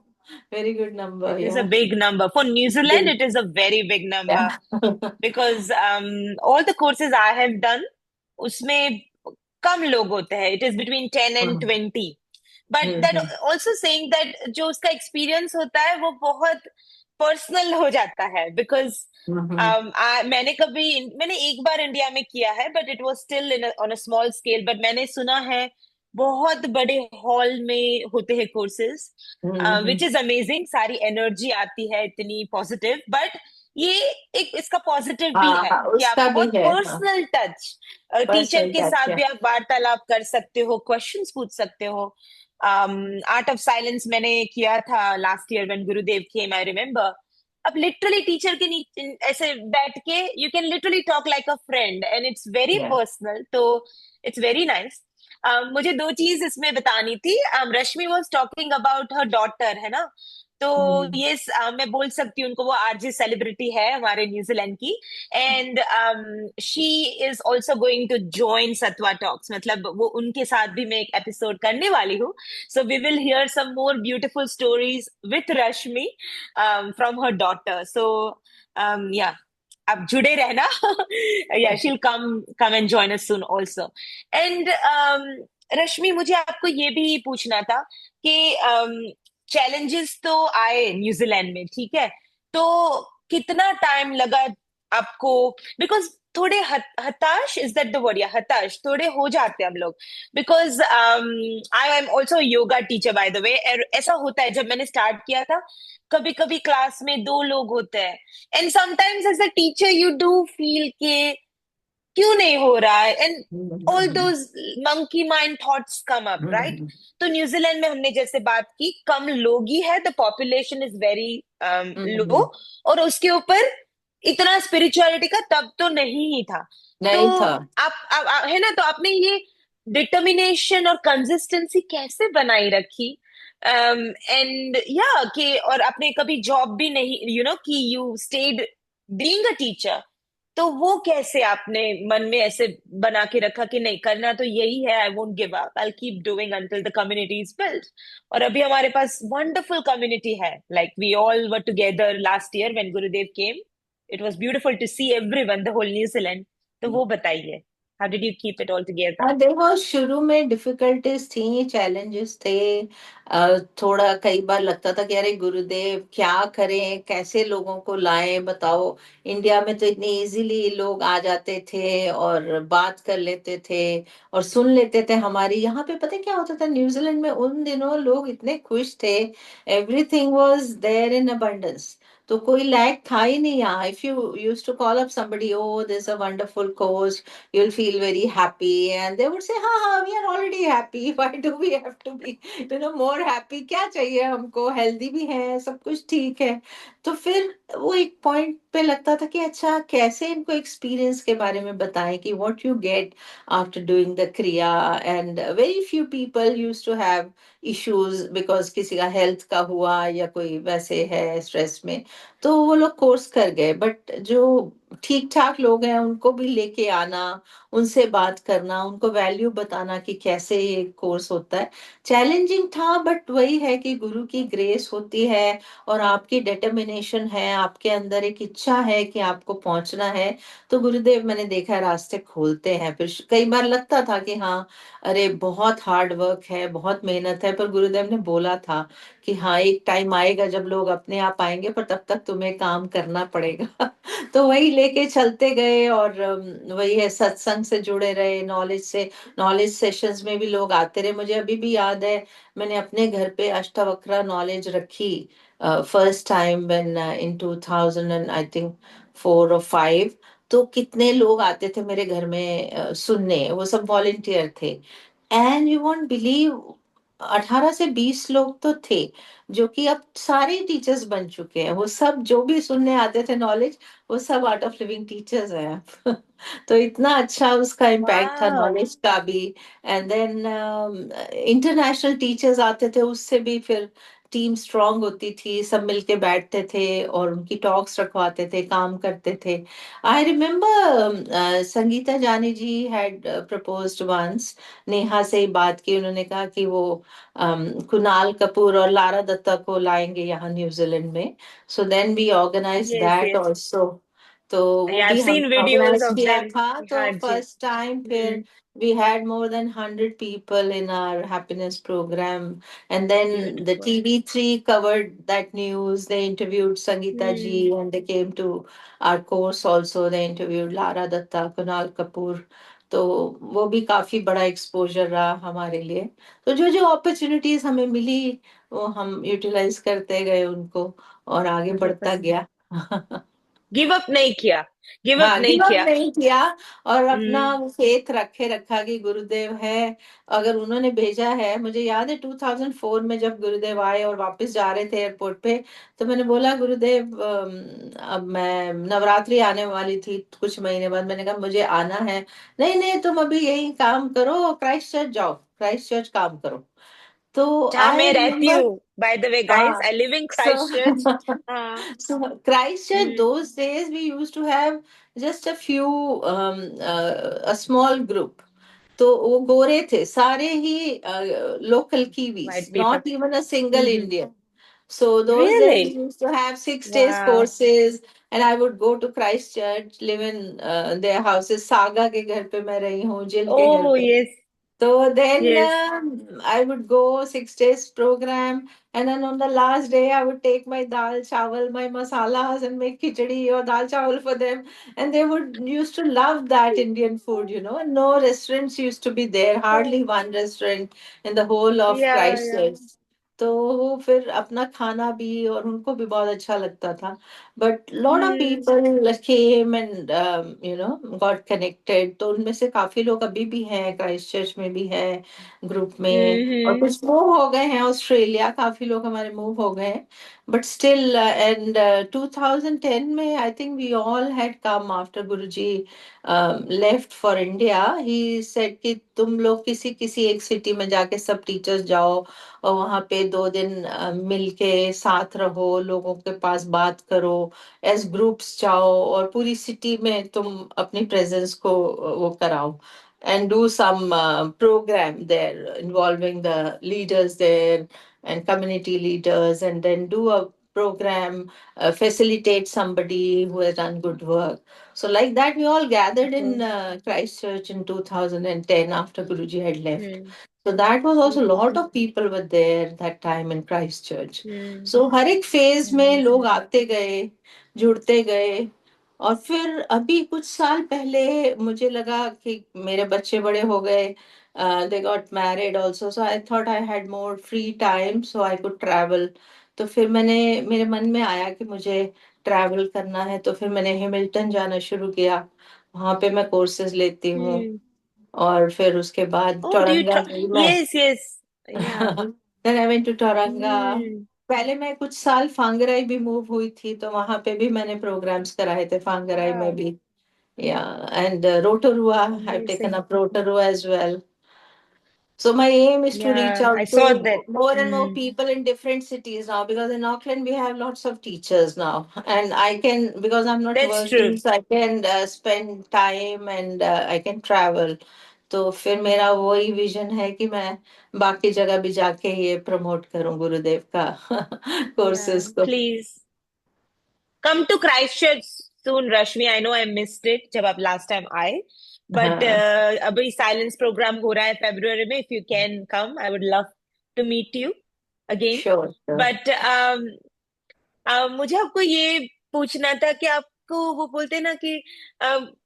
Very good number, It is a yeah. big number. For New Zealand, Big. it is a very big number Yeah. because all the courses I have done, उसमें कम लोग होते हैं. It is between 10 and hmm 20. But that hmm also saying that जो उसका experience होता है वो बहुत पर्सनल हो जाता है because हम्म मैंने एक बार इंडिया में किया है but it was still on a small scale. But मैंने सुना है बहुत बड़े हॉल में होते हैं courses which hmm. Is amazing. सारी एनर्जी आती है इतनी पॉजिटिव. बट ये एक इसका पॉजिटिव भी हाँ है हाँ, कि आप उसका भी बहुत है, हाँ। पर्सनल टच, टीचर पर्सनल के टच साथ है। भी आप वार्तालाप कर सकते हो, क्वेश्चंस पूछ सकते हो. आर्ट ऑफ साइलेंस मैंने किया था last year when Gurudev came, I remember. अब लिटरली टीचर के नीचे ऐसे बैठ के you can literally talk like a friend and it's very Yeah. Personal. तो इट्स वेरी नाइस. मुझे दो चीज इसमें बतानी थी। Rashmi was talking about her daughter, है ना? तो हम्म। ये मैं बोल सकती हूँ उनको, वो आरजे सेलिब्रिटी है हमारे न्यूजीलैंड की। And she is also going to join Sattva talks, मतलब वो उनके साथ भी मैं एक एपिसोड करने वाली हूँ। So we will hear some more beautiful stories with Rashmi from her daughter. So yeah, आप जुड़े रहना। Yeah she'll come come and join us soon also. एंड रश्मि, मुझे आपको ये भी पूछना था कि चैलेंजेस तो आए न्यूजीलैंड में, ठीक है, तो कितना टाइम लगा आपको? बिकॉज थोड़े हताश, इज दैट द वर्ड? या हताश थोड़े हो जाते हैं हम लोग, because I am also yoga teacher by the way. ऐसा होता है, जब मैंने स्टार्ट किया था, कभी कभी क्लास में दो लोग होते हैं, and sometimes as a teacher you do feel के क्यों नहीं हो रहा है, and all those monkey mind thoughts come up, right? तो न्यूजीलैंड में हमने जैसे बात की, कम लोग ही है, the population is very low, और उसके ऊपर इतना स्पिरिचुअलिटी का तब तो नहीं ही था। तो नहीं था। है ना, तो आपने ये डिटर्मिनेशन और कंसिस्टेंसी कैसे बनाई रखी? एंड या कि, और आपने कभी जॉब भी नहीं, कि you stayed being a teacher, तो वो कैसे आपने मन में ऐसे बना के रखा कि नहीं, करना तो यही है, I won't give up, I keep doing until the community is built? और अभी हमारे पास वंडरफुल कम्युनिटी है, like we all were together last year when Gurudev came. It was beautiful to see everyone, the whole New Zealand. तो वो बताइए, how did you keep it all together? हाँ देखो, शुरू में डिफिकल्टीज थी, चैलेंजेस थे। थोड़ा कई बार लगता था कि अरे गुरुदेव क्या करें, कैसे लोगों को लाएं, बताओ। इंडिया में तो इतनी इजीली लोग आ जाते थे और बात कर लेते थे और सुन लेते थे हमारी। यहाँ पे पता है क्या होता था, न्यूजीलैंड में उन दिनों लोग इतने खुश थे, everything was there in abundance. तो कोई लैक था ही नहीं यहाँ। If you use to call up somebody, oh this a wonderful coach, you'll feel very happy, and they would say हाँ हाँ, we are already happy, why do we have to be more happy, क्या चाहिए हमको, हेल्दी भी है, सब कुछ ठीक है। तो फिर वो एक पॉइंट पे लगता था कि अच्छा कैसे इनको एक्सपीरियंस के बारे में बताएं कि what you get after doing the kriya. And very few people use to have issues because किसी का हेल्थ का हुआ या कोई वैसे है स्ट्रेस में, तो वो लोग कोर्स कर गए। बट जो ठीक ठाक लोग हैं उनको भी लेके आना, उनसे बात करना, उनको वैल्यू बताना कि कैसे ये कोर्स होता है। चैलेंजिंग था, बट वही है कि गुरु की ग्रेस होती है और आपकी डिटर्मिनेशन है, आपके अंदर एक इच्छा है कि आपको पहुंचना है, तो गुरुदेव मैंने देखा है रास्ते खोलते हैं। फिर कई बार लगता था कि हाँ अरे बहुत हार्ड वर्क है, बहुत मेहनत है, पर गुरुदेव ने बोला था कि हाँ एक टाइम आएगा जब लोग अपने आप आएंगे, पर तब तक तुम्हें काम करना पड़ेगा। तो वही लेके चलते गए, और वही है, सत्संग से जुड़े रहे, नॉलेज से, नॉलेज सेशंस में भी लोग आते रहे। मुझे अभी भी याद है, मैंने अपने घर पे अष्टावक्र नॉलेज रखी first time when in 2000 and I think 4 और 5। तो कितने लोग आते थे मेरे घर में सुनने, वो सब वॉलेंटियर थे। एंड यू वॉन्ट बिलीव, 18 से 20 लोग तो थे जो कि अब सारे टीचर्स बन चुके हैं। वो सब जो भी सुनने आते थे नॉलेज, वो सब आर्ट ऑफ लिविंग टीचर्स हैं अब। तो इतना अच्छा उसका इम्पैक्ट था वाह। नॉलेज का भी। एंड देन इंटरनेशनल टीचर्स आते थे, उससे भी फिर टीम स्ट्रांग होती थी, सब मिलके बैठते थे और उनकी टॉक्स रखवाते थे, काम करते थे। आई रिमेम्बर संगीता जानी जी हैड प्रपोज्ड वंस, नेहा से ही बात की, उन्होंने कहा कि वो कुणाल कपूर और लारा दत्ता को लाएंगे यहाँ न्यूजीलैंड में। So then we organise yes, that yes, also. तो आई वो हैव भी सीन हमने वीडियोस ऑर्गेनाइज ऑफ किया देम। था। तो हाँ जी। फर्स्ट टाइम फिर we had more than 100 people in our happiness program. And then the beautiful. TV3 covered that news. They interviewed Sangeeta ji hmm. and they came to our course also. They interviewed Lara Datta, Kunal Kapoor. तो वो भी काफी बड़ा एक्सपोजर रहा हमारे लिए। तो जो जो अपॉर्चुनिटीज हमें मिली, वो हम यूटिलाइज करते गए उनको, और आगे बढ़ता गया। गिव अप नहीं किया, गिव अप हाँ, नहीं गिव अप किया। नहीं किया। और अपना हम्म। फेथ रखे रखा कि गुरुदेव है, अगर उन्होंने भेजा है। मुझे याद है 2004 में जब गुरुदेव आए और वापस जा रहे थे एयरपोर्ट पे, तो मैंने बोला गुरुदेव अब मैं, नवरात्रि आने वाली थी कुछ महीने बाद, मैंने कहा मुझे आना है। नहीं नहीं, तुम अभी यही काम करो, क्राइस्ट चर्च जाओ, क्राइस्ट चर्च काम करो। तो जहाँ आई मैं रहती रिमेम्बर। हूँ, बाय द वे गाइस, हाँ। I live in So, Christ church. हाँ। so Christchurch, hmm. those days we used to have just a few, a small group. तो वो गोरे थे सारे ही, local Kiwis, white people. Not even a single hmm. Indian. So those days really. we used to have 6 days वाह। courses, and I would go to Christchurch, live in their houses. Saga के घर पे मैं रही हूँ, जिल के घर ओह पे। Yes. So then yes. I would go 6 days program, and then on the last day I would take my dal chawal, my masalas, and make khichdi or dal chawal for them, and they would used to love that Indian food, and no restaurants used to be there, hardly one restaurant in the whole of या या। Christchurch. तो वो फिर अपना खाना भी और उनको भी बहुत अच्छा लगता था. But lot of hmm. People came and got connected. तो उनमें से काफी लोग अभी भी हैं, क्राइस्ट चर्च में भी है ग्रुप में, और हम्म। कुछ मूव हो गए हैं ऑस्ट्रेलिया, काफी लोग हमारे मूव हो गए हैं. बट स्टिल, एंड 2010 में I think we all had come after Guruji left for India. He said कि तुम लोग किसी किसी एक सिटी में जाके सब टीचर्स जाओ, और वहाँ पे 2 दिन मिलके साथ रहो, लोगों के पास बात करो, एज ग्रुप्स जाओ, और पूरी सिटी में तुम अपनी प्रेजेंस को वो कराओ, and do some program there involving the leaders there and community leaders, and then do a program, facilitate somebody who has done good work. So like that we all gathered in Christchurch in 2010 after Guruji had left. Hmm. So that was also a lot amazing. of people were there that time in Christchurch. Hmm. So हर एक फेज में अमेजिंग। लोग आते गए, जुड़ते गए. और फिर अभी कुछ साल पहले मुझे लगा कि मेरे बच्चे बड़े हो गए, they got married also, so I thought I had more free time so I could travel. तो फिर मेरे मन में आया कि मुझे ट्रैवल करना है, तो फिर मैंने हैमिल्टन जाना शुरू किया. वहां पे मैं कोर्सेज लेती हूँ. हम्म। और फिर उसके बाद oh do you Tauranga try? गई मैं. Yes yes. Yeah. Then I went to Tauranga. Hmm. पहले मैं कुछ साल फांगराई भी मूव हुई थी, तो वहां पे भी मैंने प्रोग्राम्स कराए थे फांगराई में वाह। भी. Yeah, and Rotorua, I've taken amazing. up Rotorua as well. So my aim is to या reach I out saw to that. more and more hmm. people in different cities now, because in Auckland we have lots of teachers now, and I can, because I'm not that's true. working, so I can spend time, and I can travel. तो फिर मेरा वही विजन है कि मैं बाकी जगह भी जाके ये प्रमोट करूं गुरुदेव का या कोर्सेज को. Please come to Christchurch soon Rashmi. I know I missed it जब आप लास्ट टाइम आए, बट हाँ. अभी साइलेंस प्रोग्राम हो रहा है फेब्रुअरी में। If you can come, I would love to meet you again. Sure sure. But मुझे आपको ये पूछना था कि आपको वो बोलते हैं ना कि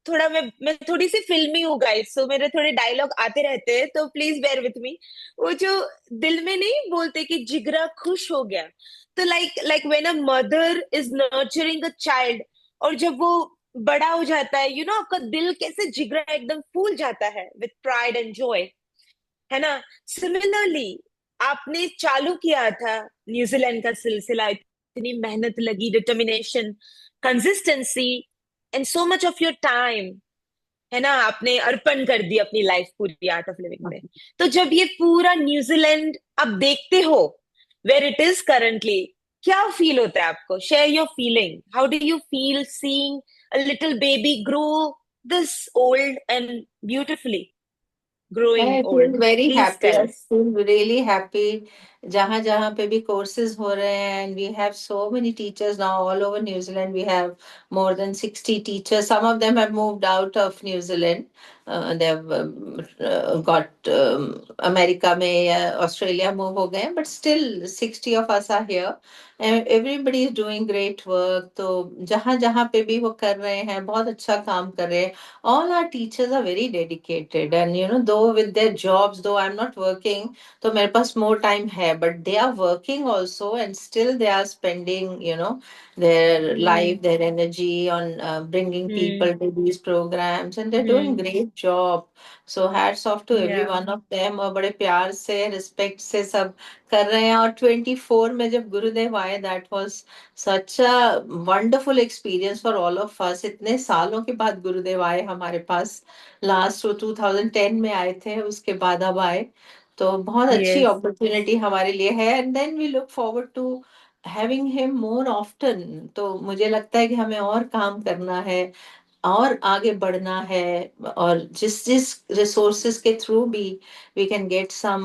थोड़ा मैं थोड़ी सी फिल्मी हूँ गाइस, सो मेरे थोड़े डायलॉग आते रहते हैं, तो प्लीज बेयर विथ मी। वो जो दिल में नहीं बोलते कि जिगरा खुश हो गया, तो like like when a mother is nurturing a child, और जब वो बड़ा हो जाता है, आपका दिल कैसे जिगरा एकदम फूल जाता है विथ प्राइड एंड जॉय, है ना? सिमिलरली आपने चालू किया था न्यूजीलैंड का सिलसिला, इतनी मेहनत लगी, determination, consistency and so much of your time, है ना? आपने अर्पण कर दी अपनी लाइफ पूरी आर्ट ऑफ लिविंग में। तो जब ये पूरा न्यूजीलैंड आप देखते हो वेर इट इज करंटली, क्या फील होता है आपको? Share your feeling, how do you feel seeing a little baby grow this old and beautifully growing I feel old? very Please happy. I tell. feel really happy. जहाँ जहाँ पे भी courses हो रहे हैं, and we have so many teachers now all over New Zealand. We have more than 60 teachers. Some of them have moved out of New Zealand, they got America में या ऑस्ट्रेलिया मूव हो गए, but still 60 of us are here, everybody is doing great work. तो जहाँ जहाँ पे भी वो कर रहे हैं, बहुत अच्छा काम कर रहे हैं। All are teachers are very dedicated, and you know, though with their jobs, though I am not working, तो मेरे पास मोर टाइम है, but they are working also, and still they are spending, you know, their hmm life, their energy on bringing hmm people to these programs, and they're doing hmm great job. So hats off to every या one of them, और बड़े प्यार से, रिस्पेक्ट से सब कर रहे हैं। और 24 में जब गुरुदेव आए, that was such a wonderful experience for all of us. इतने सालों के बाद गुरुदेव आए हमारे पास, लास्ट वो 2010 में आए थे, उसके बाद अब आए। तो बहुत अच्छी यस अपॉर्चुनिटी हमारे लिए है, and then we look forward to having him more often. तो मुझे लगता है कि हमें और काम करना है और आगे बढ़ना है, और जिस जिस रिसोर्सेज के थ्रू भी we can get some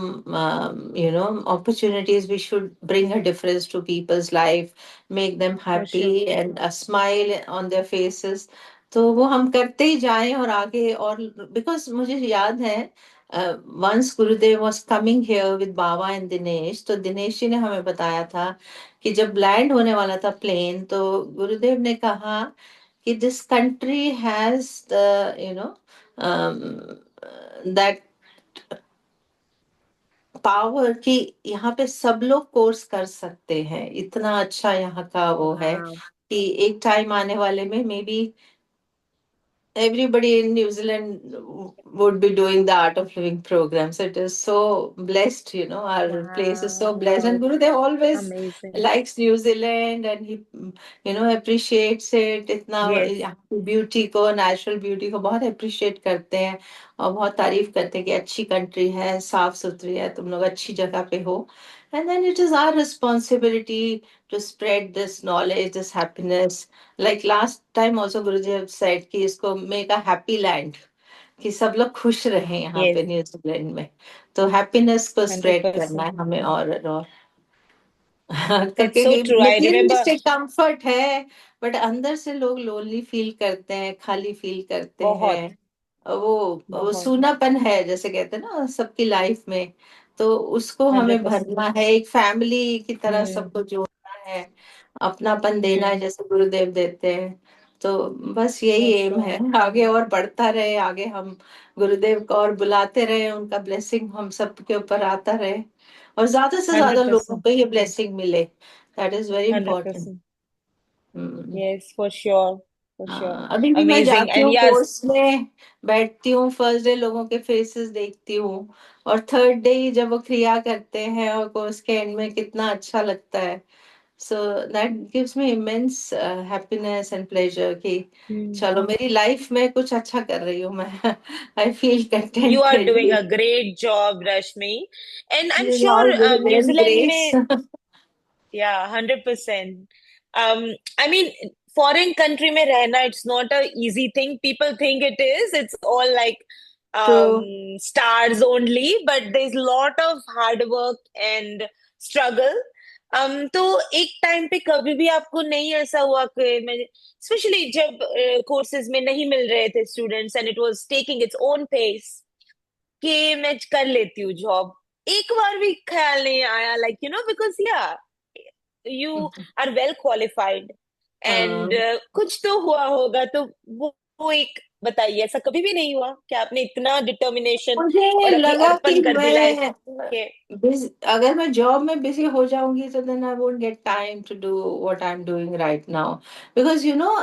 you know opportunities, we should bring a difference to people's life, make them for happy sure and a smile on their faces. तो वो हम करते ही जाएं और आगे। और बिकॉज मुझे याद है, once Gurudev was coming here with Baba and Dinesh, तो दिनेश जी ने हमें बताया था कि जब लैंड होने वाला था प्लेन, तो गुरुदेव ने कहा कि this country has the, you know, that power कि यहाँ पे सब लोग कोर्स कर सकते हैं। इतना अच्छा यहाँ का वो है वाह कि एक टाइम आने वाले में may be everybody in New Zealand would be doing the Art of Living program. So it is so blessed, you know, our place is so blessed. And वाह Gurudev always amazing likes New Zealand, and he, you know, appreciates it. इतना यस ब्यूटी को, नेचुरल ब्यूटी को बहुत अप्रिशिएट करते हैं, और बहुत तारीफ करते हैं कि अच्छी कंट्री है, साफ सुथरी है, तुम लोग अच्छी जगह पे हो। And then it is our responsibility to spread this knowledge, this happiness. Like last time also Guruji have said कि इसको make a happy land, कि सब लोग खुश रहें यहाँ यस पे न्यूजीलैंड में। तो हैप्पीनेस को स्प्रेड करना 100% है हमें, और दैट्स सो क्योंकि true I remember materialistic comfort है, बट अंदर से लोग लोनली फील करते हैं, खाली फील करते हैं। बहुत वो बहुत सूनापन है, जैसे कहते हैं ना सबकी लाइफ में। तो उसको हमें 100% भरना है, एक फैमिली की तरह हम्म सबको जोड़ना है, अपनापन देना है हम्म जैसे गुरुदेव देते हैं। तो बस यही फॉर एम श्योर है, आगे और बढ़ता रहे, आगे हम गुरुदेव को और बुलाते रहे, उनका ब्लेसिंग हम सबके ऊपर आता रहे, और ज्यादा से ज्यादा लोगों 100% पे ये ब्लेसिंग मिले। That is very important. 100% yes for sure अभी भी मैं अमेजिंग जाती एंड हूँ यस कोर्स में, बैठती हूँ, फर्स्ट डे लोगों के फेसेस देखती हूँ, और थर्ड डे जब वो क्रिया करते हैं और कोर्स के एंड में कितना अच्छा लगता है। So that gives me immense happiness and pleasure कि चलो मेरी लाइफ में कुछ अच्छा कर रही हूँ मैं। I feel You are doing contented a great job, Rashmi. And I'm in all sure Gurudev New Zealand grace. में yeah 100%. I mean foreign country में रहना it's not a easy thing. People think it is. It's all like तो stars only, but there's lot of hard work and struggle. तो एक टाइम पे कभी भी आपको नहीं ऐसा हुआ कि मैं स्पेशली जब कोर्सेज में नहीं मिल रहे थे students and it was taking its own pace कि मैं कर लेती हूँ जॉब, एक बार भी ख्याल नहीं आया like you know because yeah you are well qualified and कुछ तो हुआ होगा तो वो एक बताइए ऐसा कभी भी नहीं हुआ कि आपने इतना डिटर्मिनेशन मुझे और अपनी लगा कि अर्पण कर दी लाइफ मैं के अगर मैं जॉब में बिजी हो जाऊंगी, तो then I won't get time to do what I am doing right now, because you know,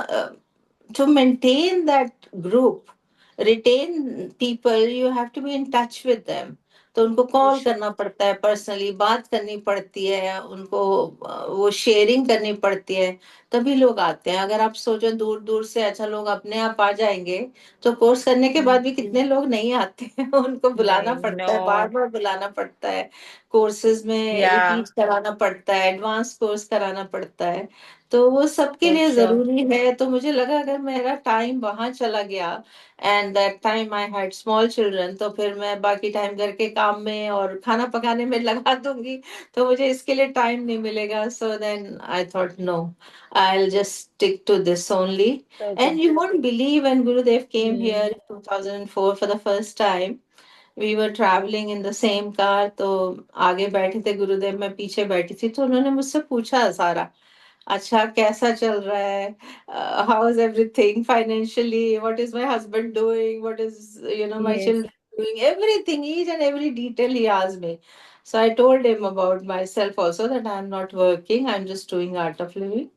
to maintain that group, retain people, you have to be in touch with them. तो उनको फॉर कॉल श्योर करना पड़ता है, पर्सनली बात करनी पड़ती है उनको, वो शेयरिंग करनी पड़ती है, तभी लोग आते हैं। अगर आप सोचो दूर दूर से, अच्छा लोग अपने आप आ जाएंगे, तो कोर्स करने के बाद भी कितने लोग नहीं आते हैं। उनको बुलाना नहीं नो पड़ता है, बार बार बुलाना पड़ता है। कोर्सेज में Yeah, रिपीट कराना पड़ता है, एडवांस कोर्स कराना पड़ता है, तो वो सबके for लिए sure. जरूरी है। तो मुझे लगा अगर मेरा टाइम वहां चला गया, and that time I had small children, तो फिर मैं बाकी टाइम घर के काम में और खाना पकाने में लगा दूंगी, तो मुझे इसके लिए टाइम नहीं मिलेगा। So then I thought no, I'll just stick to this only. So And good. you won't believe, when Gurudev came here Hmm. in 2004 for the first time, we were traveling in the same car. तो आगे बैठे थे गुरुदेव, मैं पीछे बैठी थी, तो उन्होंने मुझसे पूछा सारा, अच्छा कैसा चल रहा है, how is everything financially, what is my husband doing, what is my Yes. Children doing, everything, each and every detail he asked me. So I told him about myself also, that I am not working, I am just doing art of living.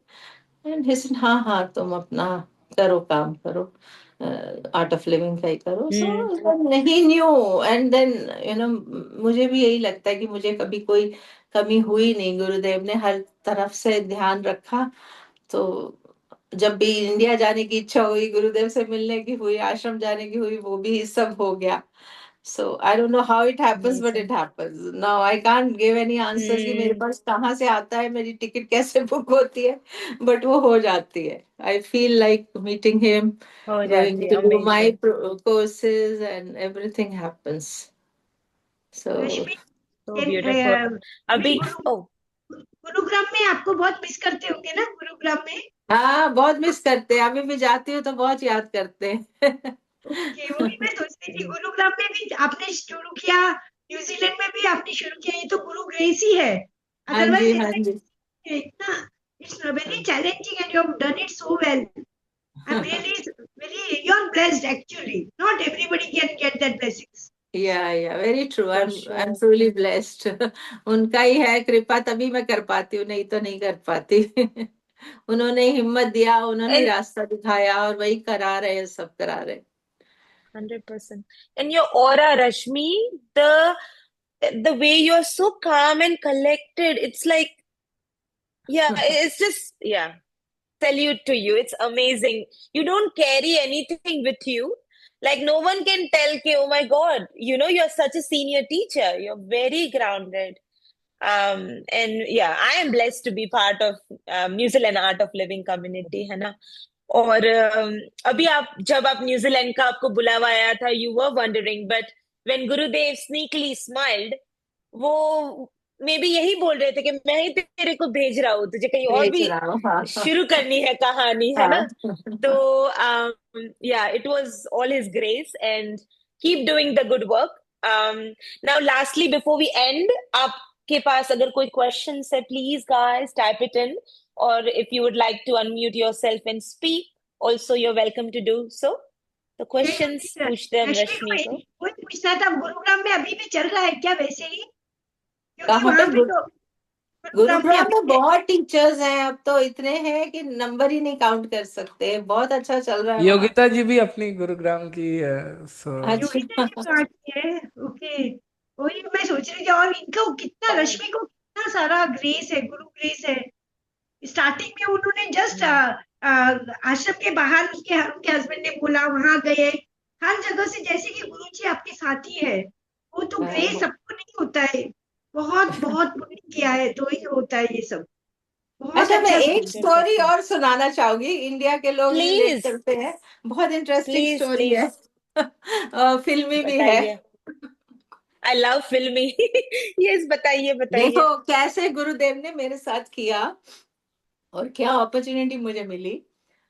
And he said, हाँ हाँ तुम अपना करो, काम करो, आर्ट ऑफ लिविंग का ही करो. सो Hmm. नहीं न्यू. एंड देन मुझे भी यही लगता है कि मुझे कभी कोई कमी हुई नहीं, गुरुदेव ने हर तरफ से ध्यान रखा. तो जब भी इंडिया जाने की इच्छा हुई, गुरुदेव से मिलने की हुई, आश्रम जाने की हुई, वो भी सब हो गया. So I don't know how it happens, but it Amazing. happens. Now I can't give any answers कि मेरे Hmm. पास कहाँ से आता है, मेरी टिकट कैसे बुक होती है, but वो हो जाती है. I feel like meeting him, हो going जाती है, to do my amazing. courses, and everything happens. So Rashmi, So beautiful. अभी अभी, oh, गुरुग्राम में आपको बहुत मिस करते होंगे ना, गुरुग्राम में? हाँ बहुत मिस करते हैं, अभी भी जाती हूँ तो बहुत याद करते हैं. ओके, वही मैं सोचती थी, गुरुग्राम में भी आपने शुरू किया, न्यूजीलैंड में भी आपने शुरू किया, ये तो गुरु ग्रेस ही है, हाँ जी, अदरवाइज हाँ ऐसा जी. इतना, it's very challenging and you have done it so well. I am really very, you are blessed actually, not everybody can get that blessings. Yeah very true. for I am sure. Truly blessed. उनका ही है कृपा, तभी मैं कर पाती हूँ, नहीं तो नहीं कर पाती. उन्होंने हिम्मत दिया, उन्होंने ही And रास्ता दिखाया, और वही करा रहे हैं, सब करा रहे हैं. 100%. And your aura, Rashmi, the way you're so calm and collected, it's like, yeah, it's just, yeah, salute to you. It's amazing. You don't carry anything with you. Like no one can tell, कि, oh my God, you're such a senior teacher. You're very grounded. And yeah, I am blessed to be part of New Zealand Art of Living community, है ना. और अभी जब आप न्यूजीलैंड का आपको बुलावा आया था, you were wondering, but when Gurudev स्नीकली smiled, वो मे बी यही बोल रहे थे कि मैं ही तेरे को भेज रहा हूँ, तुझे कहीं और भेज भी रहा हूँ, हाँ. शुरू करनी है कहानी, है ना. हाँ. तो yeah it was all his grace, and keep doing the good work. Now lastly before we end, आपके पास अगर कोई क्वेश्चन है, please guys type it in, और if you would like to unmute yourself and speak, also you are welcome to do so. तो क्वेश्चंस पूछते हैं हम रश्मि रश्मि को को. वही पूछना था, गुरुग्राम में अभी भी चल रहा है क्या वैसे ही? क्योंकि कहाँ पे? वहां पे तो गुरुग्राम में गुरुग्राम अभी में बहुत टीचर्स हैं, अब तो इतने हैं कि नंबर ही नहीं काउंट कर सकते. बहुत अच्छा चल रहा है वहाँ. योगिता जी भी अपनी गुरुग्राम की है, सो योगिता अच्छा. जी कहाँ की है? ओके, वही मैं सोच रही थी, और इनको कितना, रश्मि को कितना सारा ग्रेस है, गुरु ग्रेस है. स्टार्टिंग में उन्होंने जस्ट आश्रम के बाहर उनके हस्बैंड ने बोला, वहां गए, हर जगह से, जैसे कि गुरु जी आपके साथी है. वो तो ग्रेस सबको नहीं होता है, बहुत बहुत पुण्य किया है तो ही होता है ये सब. बहुत अच्छा, मैं अच्छा. एक स्टोरी 100%. और सुनाना चाहूंगी, इंडिया के लोग रिलेट प्लीज, करते हैं. बहुत इंटरेस्टिंग प्लीज, स्टोरी है. प्लीज फिल्मी भी है. बताइए. आई लव फिल्मी. यस, बताइए, देखो बताइए. कैसे गुरुदेव ने मेरे साथ किया, और क्या अपॉर्चुनिटी मुझे मिली.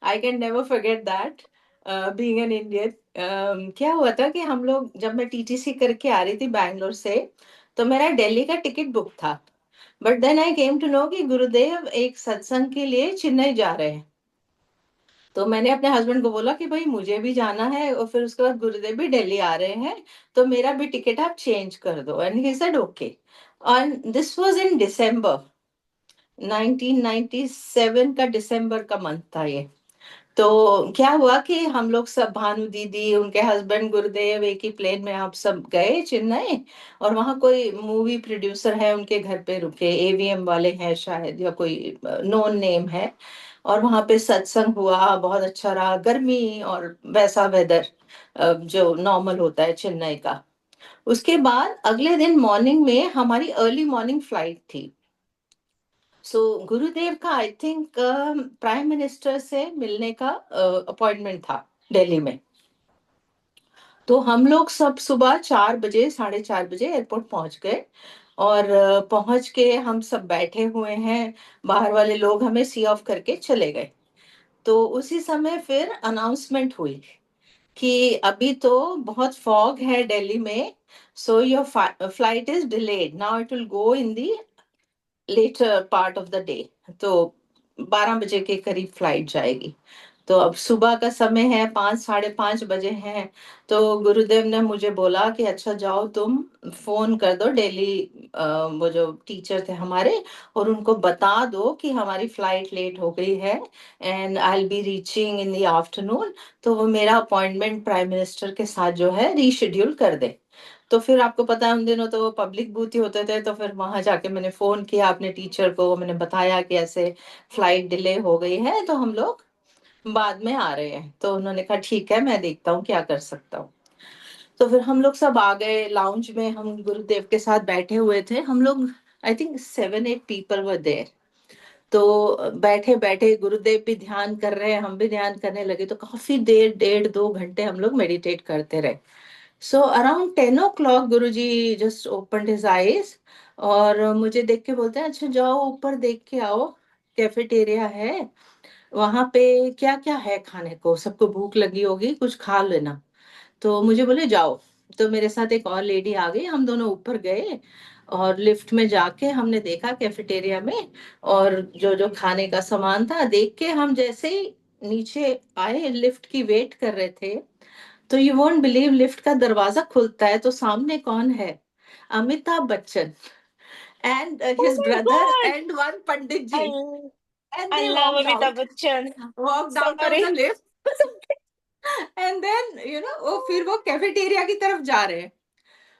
I can never forget that, being an Indian. क्या हुआ था कि हम लोग, जब मैं टीटीसी करके आ रही थी बैंगलोर से, तो मेरा दिल्ली का टिकट बुक था. But then I came to know कि गुरुदेव एक सत्संग के लिए चेन्नई जा रहे हैं. तो मैंने अपने हस्बैंड को बोला कि भाई मुझे भी जाना है, और फिर उसके बाद गुरुदेव भी दिल्ली आ रहे हैं, तो मेरा भी टिकट आप चेंज कर दो. And he said okay. And this was in December, 1997 का दिसंबर का मंथ था ये. तो क्या हुआ कि हम लोग सब, भानु दीदी, उनके हस्बैंड, गुरुदेव, एक ही प्लेन में आप सब गए चेन्नई. और वहाँ कोई मूवी प्रोड्यूसर है, उनके घर पे रुके, एवीएम वाले हैं शायद, या कोई नोन नेम है. और वहाँ पे सत्संग हुआ, बहुत अच्छा रहा, गर्मी और वैसा वेदर जो नॉर्मल होता है चेन्नई का. उसके बाद अगले दिन मॉर्निंग में हमारी अर्ली मॉर्निंग फ्लाइट थी। सो गुरुदेव का आई थिंक प्राइम मिनिस्टर से मिलने का अपॉइंटमेंट था दिल्ली में। तो हम लोग सब सुबह 4 बजे 4:30 बजे एयरपोर्ट पहुंच गए, और पहुंच के हम सब बैठे हुए हैं, बाहर वाले लोग हमें सी ऑफ करके चले गए। तो उसी समय फिर अनाउंसमेंट हुई कि अभी तो बहुत फॉग है दिल्ली में, so your flight is delayed, now it will go in the later part of the day. तो 12 बजे के करीब फ्लाइट जाएगी। तो अब सुबह का समय है, 5 साढ़े 5 बजे हैं। तो गुरुदेव ने मुझे बोला कि अच्छा जाओ तुम फोन कर दो दिल्ली वो जो टीचर थे हमारे, और उनको बता दो कि हमारी फ्लाइट लेट हो गई है and I will be reaching in the afternoon. तो वो मेरा अपॉइंटमेंट प्राइम मिनिस्टर के साथ जो है रीशेड्यूल कर दे। तो फिर आपको पता है उन दिनों तो पब्लिक बूथ ही होते थे, तो फिर वहां जाके मैंने फोन किया अपने टीचर को, मैंने बताया कि ऐसे फ्लाइट डिले हो गई है, तो हम लोग बाद में आ रहे हैं। तो उन्होंने कहा ठीक है, मैं देखता हूँ क्या कर सकता हूँ। तो फिर हम लोग सब आ गए लाउंज में, हम गुरुदेव के साथ बैठे हुए थे हम लोग। I think 7-8 people were there. तो बैठे बैठे गुरुदेव भी ध्यान कर रहे हैं, हम भी ध्यान करने लगे। तो काफी देर, 1.5-2 घंटे हम लोग मेडिटेट करते रहे। सो अराउंड 10 o'clock गुरुजी जस्ट ओपन हिज आईज, और मुझे देख के बोलते हैं अच्छा जाओ ऊपर देख के आओ, कैफेटेरिया है वहां पे, क्या क्या है खाने को, सबको भूख लगी होगी, कुछ खा लेना। तो मुझे बोले जाओ। तो मेरे साथ एक और लेडी आ गई, हम दोनों ऊपर गए, और लिफ्ट में जाके हमने देखा कैफेटेरिया में, और जो जो खाने का सामान था देख के हम जैसे ही नीचे आए, लिफ्ट की वेट कर रहे थे, तो यू वोंट बिलीव, लिफ्ट का दरवाजा खुलता है तो सामने कौन है? Amitabh Bachchan and Oh his my brother God! And one pandit ji, I एंड I they love walked Amitabh out, Bachchan. Walked out of the Sorry. Lift. And then वो फिर वो कैफेटेरिया की तरफ जा रहे हैं।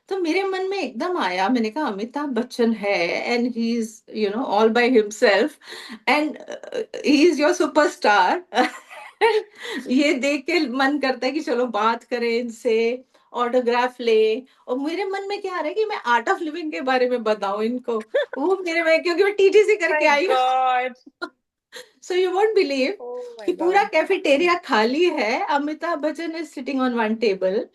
तो मेरे मन में एकदम आया, मैंने कहा अमिताभ बच्चन है and he is all by himself, and he is your superstar. ये देख के मन करता है कि चलो बात करें इनसे, ऑटोग्राफ ले। और मेरे मन में क्या आ रहा है कि मैं आर्ट ऑफ लिविंग के बारे में बताऊं इनको, वो मेरे में, क्योंकि मैं टीटीसी करके My आई हूँ। God. So you won't believe Oh कि my पूरा God. कैफेटेरिया खाली है, Amitabh Bachchan is sitting on one table,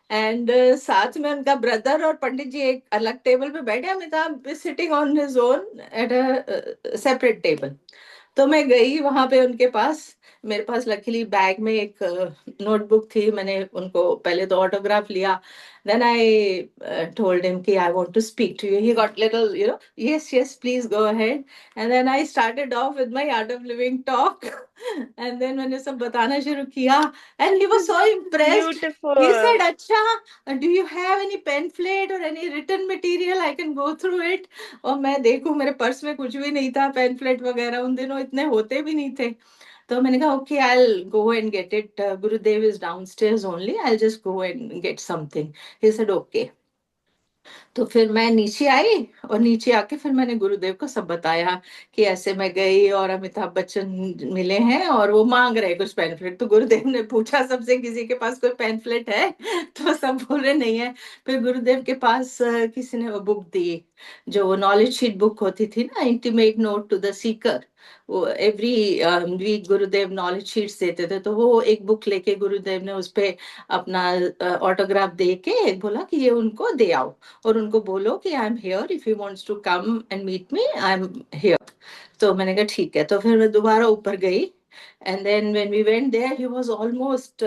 and साथ में उनका ब्रदर और पंडित जी एक अलग टेबल पे बैठे, Amitabh is sitting on his own at a separate table. तो मैं गई वहां पे उनके पास, मेरे पास लकीली बैग में एक नोटबुक थी, मैंने उनको पहले तो ऑटोग्राफ लिया, then I told him कि I want to speak to you. He got little, yes, yes, please go ahead. And then I started off with my art of living talk. And then मैंने सब बताना शुरू किया, and he was so impressed. He Beautiful. said, अच्छा, do you have any pamphlet or any written material? I can go through it. और मैं देखूं, मेरे पर्स में कुछ भी नहीं था, पैम्फलेट वगैरह उन दिनों इतने होते भी नहीं थे। तो मैंने कहा okay, I will go and get it, Gurudev is downstairs only, I will just go and get something. He said okay. तो फिर मैं नीचे आई, और नीचे आके फिर मैंने गुरुदेव को सब बताया कि ऐसे मैं गई और अमिताभ बच्चन मिले हैं और वो मांग रहे कुछ पैम्फलेट। तो गुरुदेव ने पूछा सबसे, किसी के पास कोई पैम्फलेट है? तो सब बोले नहीं है। फिर गुरुदेव के पास किसी ने वो बुक दी, जो नॉलेज शीट बुक होती थी ना, intimate note to the seeker. वो every week Gurudev knowledge sheets देते थे, तो वो एक बुक लेके गुरुदेव ने उस पे अपना ऑटोग्राफ दे के बोला कि ये उनको दे आओ, और उनको बोलो कि I am here, if you wants to come and meet me, I am here. तो मैंने कहा ठीक है। तो फिर मैं दोबारा ऊपर गई, and then when we went there, he was almost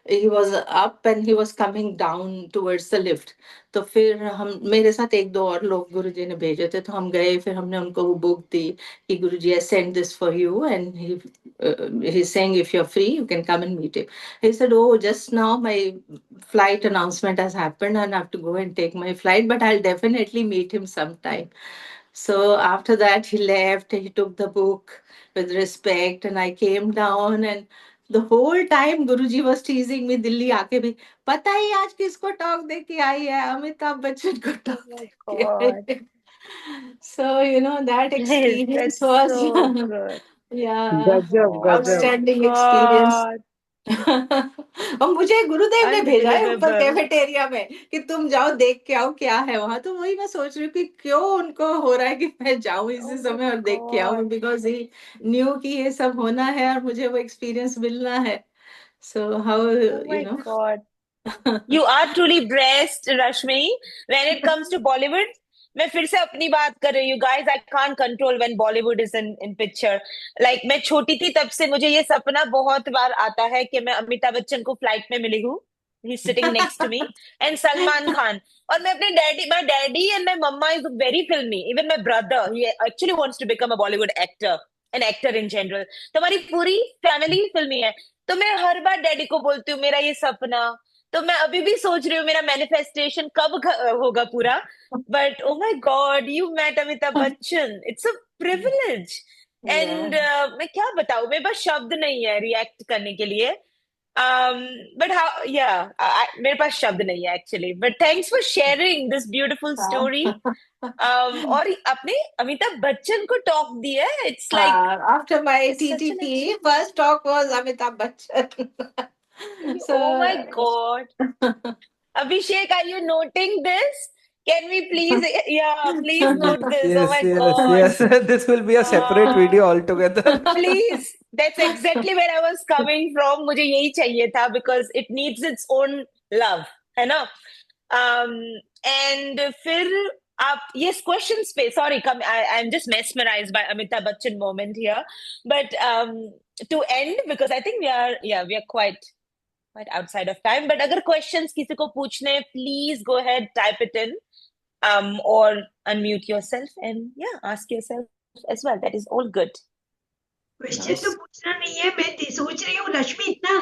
he was up and he was coming down towards the lift. तो फिर हम, मेरे साथ एक दो और लोग गुरुजी ने भेजे थे, तो हम गए, फिर हमने उनको वो बुक दी कि गुरुजी I sent this for you, and he's saying if you're free you can come and meet him. He said, oh, just now my flight announcement has happened and I have to go and take my flight, but I'll definitely meet him sometime. So after that he left, he took the book with respect, and I came down, and the whole time Guruji was teasing me, Delhi आके भी पता ही आज किसको टॉक दे के आई है, अमिताभ बच्चन को Oh टॉक my दे के आई God. है। So that Yes, experience that's was so good. yeah, गजब Oh my गजब। outstanding experience. God. और मुझे गुरुदेव ने भेजा है ऊपर अनबिलीवेबल। कैफेटेरिया में कि तुम जाओ देख के आओ क्या है वहां। तो वही मैं सोच रही हूँ कि क्यों उनको हो रहा है कि मैं जाऊं ओ इसी माय समय और देख के आऊं, गॉड। बिकॉज ही न्यू कि ये सब होना है और मुझे वो एक्सपीरियंस मिलना है। So how oh you my no God. You are truly blessed, Rashmi. When it comes to Bollywood, मैं फिर से अपनी बात कर रही हूँ guys. I can't control when Bollywood is in picture. Like मैं छोटी थी तब से मुझे ये सपना बहुत बार आता है कि मैं अमिताभ बच्चन को फ्लाइट में मिली हूँ. He's sitting next to me. And Salman Khan. और मैं अपने daddy, my daddy and my mama is very filmy. Even my brother, he actually wants to become a Bollywood actor, an actor in general. तो हमारी पूरी फैमिली फिल्मी है. तो मैं हर बार डैडी को बोलती हूँ मेरा ये सपना. तो मैं अभी भी सोच रही हूँ मेरा मैनिफेस्टेशन कब होगा पूरा. But oh my God, you met Amitabh Bachchan. It's a privilege. Yeah and मैं क्या बताऊं, मेरे पास शब्द नहीं है रिएक्ट करने के लिए. बट हाउ या मेरे पास शब्द नहीं है actually. But thanks for sharing this beautiful story. और आपने अमिताभ बच्चन को टॉक दिया है. It's like after my it's such an TTP first talk was Amitabh Bachchan. Oh my so God. Abhishek, are you noting this? Can we please, yeah, please note this. Oh Yes, my yes, God. yes. This will be a separate Ah, video altogether. please. That's exactly where I was coming from. मुझे यही चाहिए था because it needs its own love, है ना? Um, and फिर आप yes questions पे sorry come I'm just mesmerized by Amitabh Bachchan moment here, but to end because I think we are quite outside of time. But अगर questions किसी को पूछने, please go ahead, type it in, or unmute yourself and yeah, ask yourself as well. That is all good. Question तो नाइस। पूछना नहीं है, मैं सोच रही हूँ रश्मि इतना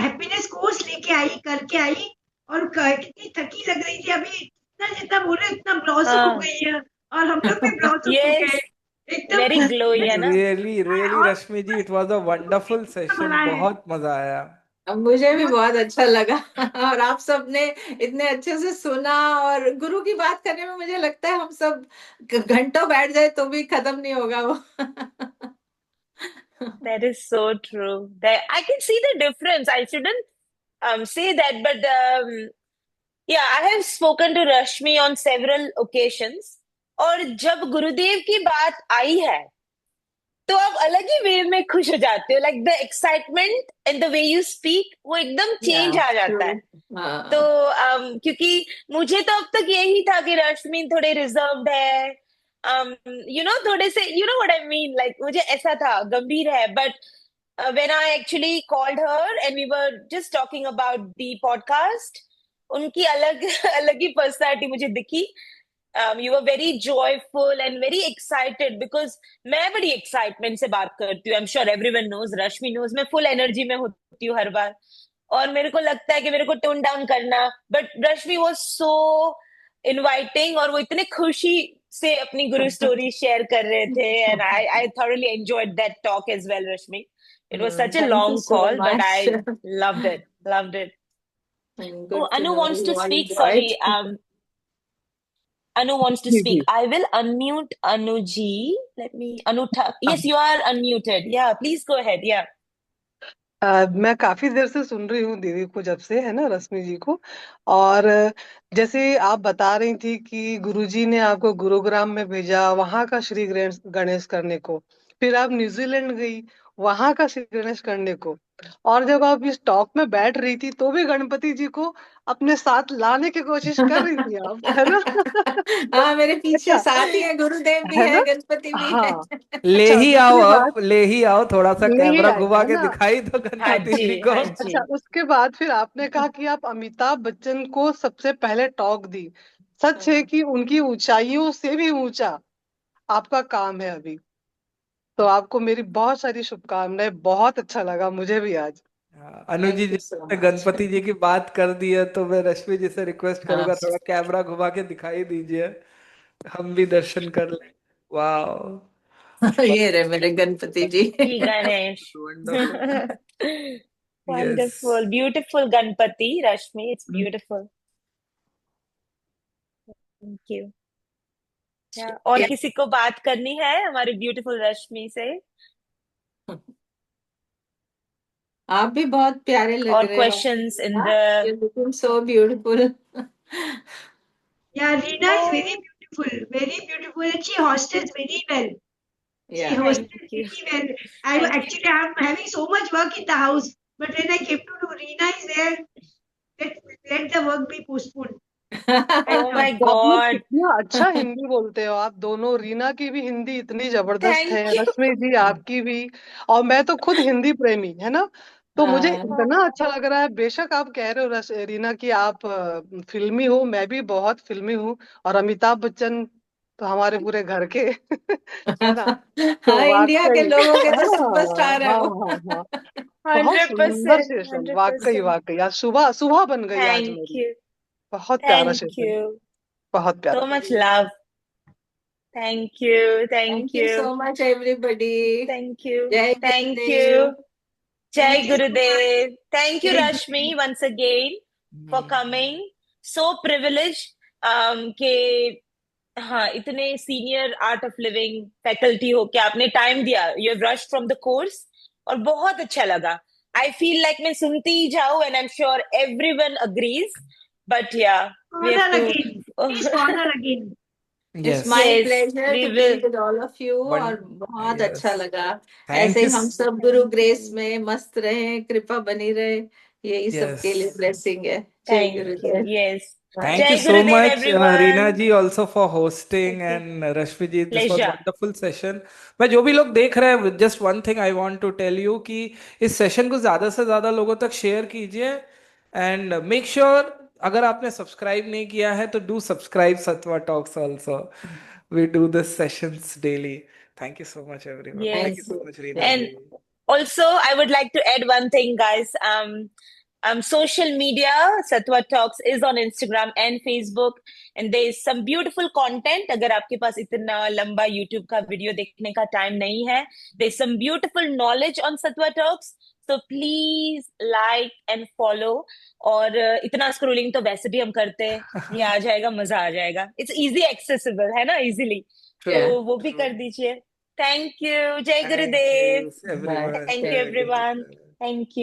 हैप्पीनेस कोर्स लेके आई, करके आई, और कितनी थकी लग रही थी अभी, इतना जितना बोल रहे इतना ब्लॉसम हो हाँ. गई है, और हम लोग भी ब्लॉसम हो Yes. गए एकदम। Very glowy है ना. Really, really, और रश्मि जी, it was a wonderful session. बनाए। बहुत मजा आया. अब मुझे भी बहुत अच्छा लगा। और आप सबने इतने अच्छे से सुना, और गुरु की बात करने में मुझे लगता है हम सब घंटों बैठ जाए तो भी खत्म नहीं होगा वो। That is so true. That I can see the difference. I shouldn't say that, but yeah, I have spoken to Rashmi on several occasions. और जब गुरुदेव की बात आई है तो आप अलग ही वे में खुश हो जाते हो. Like the excitement and the way you speak वो एकदम या चेंज आ जाता ट्रू। है. तो क्योंकि मुझे तो अब तक यही था कि रश्मि थोड़े रिजर्व्ड है. थोड़े से व्हाट आई मीन, लाइक मुझे ऐसा था गंभीर है. But when I actually called her and we were just talking about the podcast, उनकी अलग अलग ही पर्सनालिटी मुझे दिखी. You were very joyful and very excited because मैं बड़ी एक्साइटमेंट से बात करती हूँ. I'm sure everyone knows, Rashmi knows, मैं फुल एनर्जी में होती हूँ हर बार. और मेरे को लगता है कि मेरे को टोन डाउन करना, but Rashmi was so inviting और वो इतने खुशी से अपनी गुरु स्टोरी शेयर कर रहे थे. And I thoroughly enjoyed that talk as well, Rashmi. It was such a thank you long so call, but much. I loved it. Oh, good to Anu know wants to you all speak. Sorry, enjoyed. Anu wants to जी speak. जी। I will unmute Anu ji. Let me, Anu. Yes, you are unmuted. Yeah, please go ahead. Yeah. मैं काफी देर से सुन रही हूँ दीदी को, जब से है ना, रश्मि जी को। और जैसे आप बता रही थी कि गुरुजी ने आपको गुरुग्राम में भेजा वहां का श्री गणेश गणेश करने को, फिर आप न्यूजीलैंड गई वहां का श्री गणेश करने को, और जब आप इस टॉक में बैठ रही थी तो भी गणपति जी को अपने साथ लाने की कोशिश कर रही थी आप, है ना? हाँ, मेरे पीछे अच्छा, साथ ही है, गुरुदेव भी है है, ना? गणपति भी है। हाँ। ले अच्छा, ही आओ, दूसरी बात, अब ले ही आओ, थोड़ा सा ले ही कैमरा आए, घुमा है के ना? दिखाई दो हाँ गणपति जी, जी को. हाँ अच्छा, जी. उसके बाद फिर आपने कहा कि आप अमिताभ बच्चन को सबसे पहले टॉक दी। सच है कि उनकी ऊंचाइयों से भी ऊंचा आपका काम है अभी। तो आपको मेरी बहुत सारी शुभकामनाएं, बहुत अच्छा लगा मुझे भी आज। हाँ, Anu ji, thank you so जिसने मच। गणपति जी की बात कर दी है तो मैं रश्मि जी से रिक्वेस्ट हाँ, करूंगा थोड़ा कैमरा घुमा के दिखाई दीजिए, हम भी दर्शन कर लें. वाह. ये रहे मेरे गणपति जी। Happy Ganesh. Wonderful. Yes. Wonderful, beautiful Ganpati, Rashmi. It's beautiful. Thank you. Yeah. और किसी को बात करनी है हमारी ब्यूटीफुल रश्मि से? आप भी बहुत प्यारे लग और रहे हो questions in हाँ, the you're looking so beautiful. Yeah, Reena is very oh, beautiful, very beautiful, and she hosted very well. She Yeah. hosted thank you. very well. Thank you. Actually I'm having so much work in the house, but when I came to know Reena is there, let the work be postponed. Oh my तो आप लोग God. कितना अच्छा हिंदी बोलते हो आप दोनों। रीना की भी हिंदी इतनी जबरदस्त है, Thank you. रश्मि जी आपकी भी। और मैं तो खुद हिंदी प्रेमी है ना, तो मुझे हाँ, इतना अच्छा लग रहा है। बेशक आप कह रहे हो रीना की आप फिल्मी हो, मैं भी बहुत फिल्मी हूँ। और अमिताभ बच्चन तो हमारे पूरे घर के है ना। तो हाँ, इंडिया के वाकई लोगों के हाँ तो सुपरस्टार है हाँ वो। हाँ हाँ। बहुत सुंदर 100%. सेशन, वाकई 100%. वाकई आज सुबह सुबह बन गई आज Thank मेरी। you. बहुत प्यारा Thank सेशन, you. बहुत So प्यारा। much love. Thank you. Thank Thank you you. so much, everybody. Thank you. Jai Thank Gurudev. you. Jai Thank you so much. Gurudev. Thank you, Jai Rashmi, once again for coming. So privileged कि हाँ इतने senior art of living faculty हो के आपने टाइम दिया, you have rush from the course, और बहुत अच्छा लगा। आई फील लाइक मैं सुनती ही जाऊं, and I am sure everyone agrees, but yeah we have corner again. Please to corner again. It's Yes. my yes pleasure we to be will. with all of you One. और बहुत अच्छा Yes. लगा। ऐसे Thank ही you. हम सब गुरु ग्रेस में मस्त रहे, कृपा बनी रहे, यही सबके लिए Yes. ब्लेसिंग है। जय thank you. Gurudev. Yes. Thank you जय so Gurudev much, Reena everyone. ji, also for hosting, okay, and Rashmi ji, this was pleasure. wonderful session. मैं जो भी लोग देख रहे हैं, just one thing I want to tell you कि इस सेशन को ज्यादा से ज्यादा लोगों तक शेयर कीजिए, and make sure अगर आपने सब्सक्राइब नहीं किया है तो do subscribe Satwa Talks also. We do this sessions daily. Thank you so much, everyone. Yes. Thank you thank so you. much, Reena And ji. also, I would like to add one thing, guys. Social media, Satwa Talks is on Instagram and Facebook, and there is some beautiful content. अगर आपके पास इतना लंबा YouTube का वीडियो देखने का टाइम नहीं है, there is some beautiful knowledge on Satwa Talks. So please like and follow. और इतना स्क्रोलिंग तो वैसे भी हम करते हैं, ये आ जाएगा, मजा आ जाएगा। It's easy accessible है ना, easily, तो Yeah. वो भी कर दीजिए। Thank you. Jai Thank Gurudev. you, bye. everyone. Thank you, जय Jai Gurudev. everyone. Gurudev. Thank you.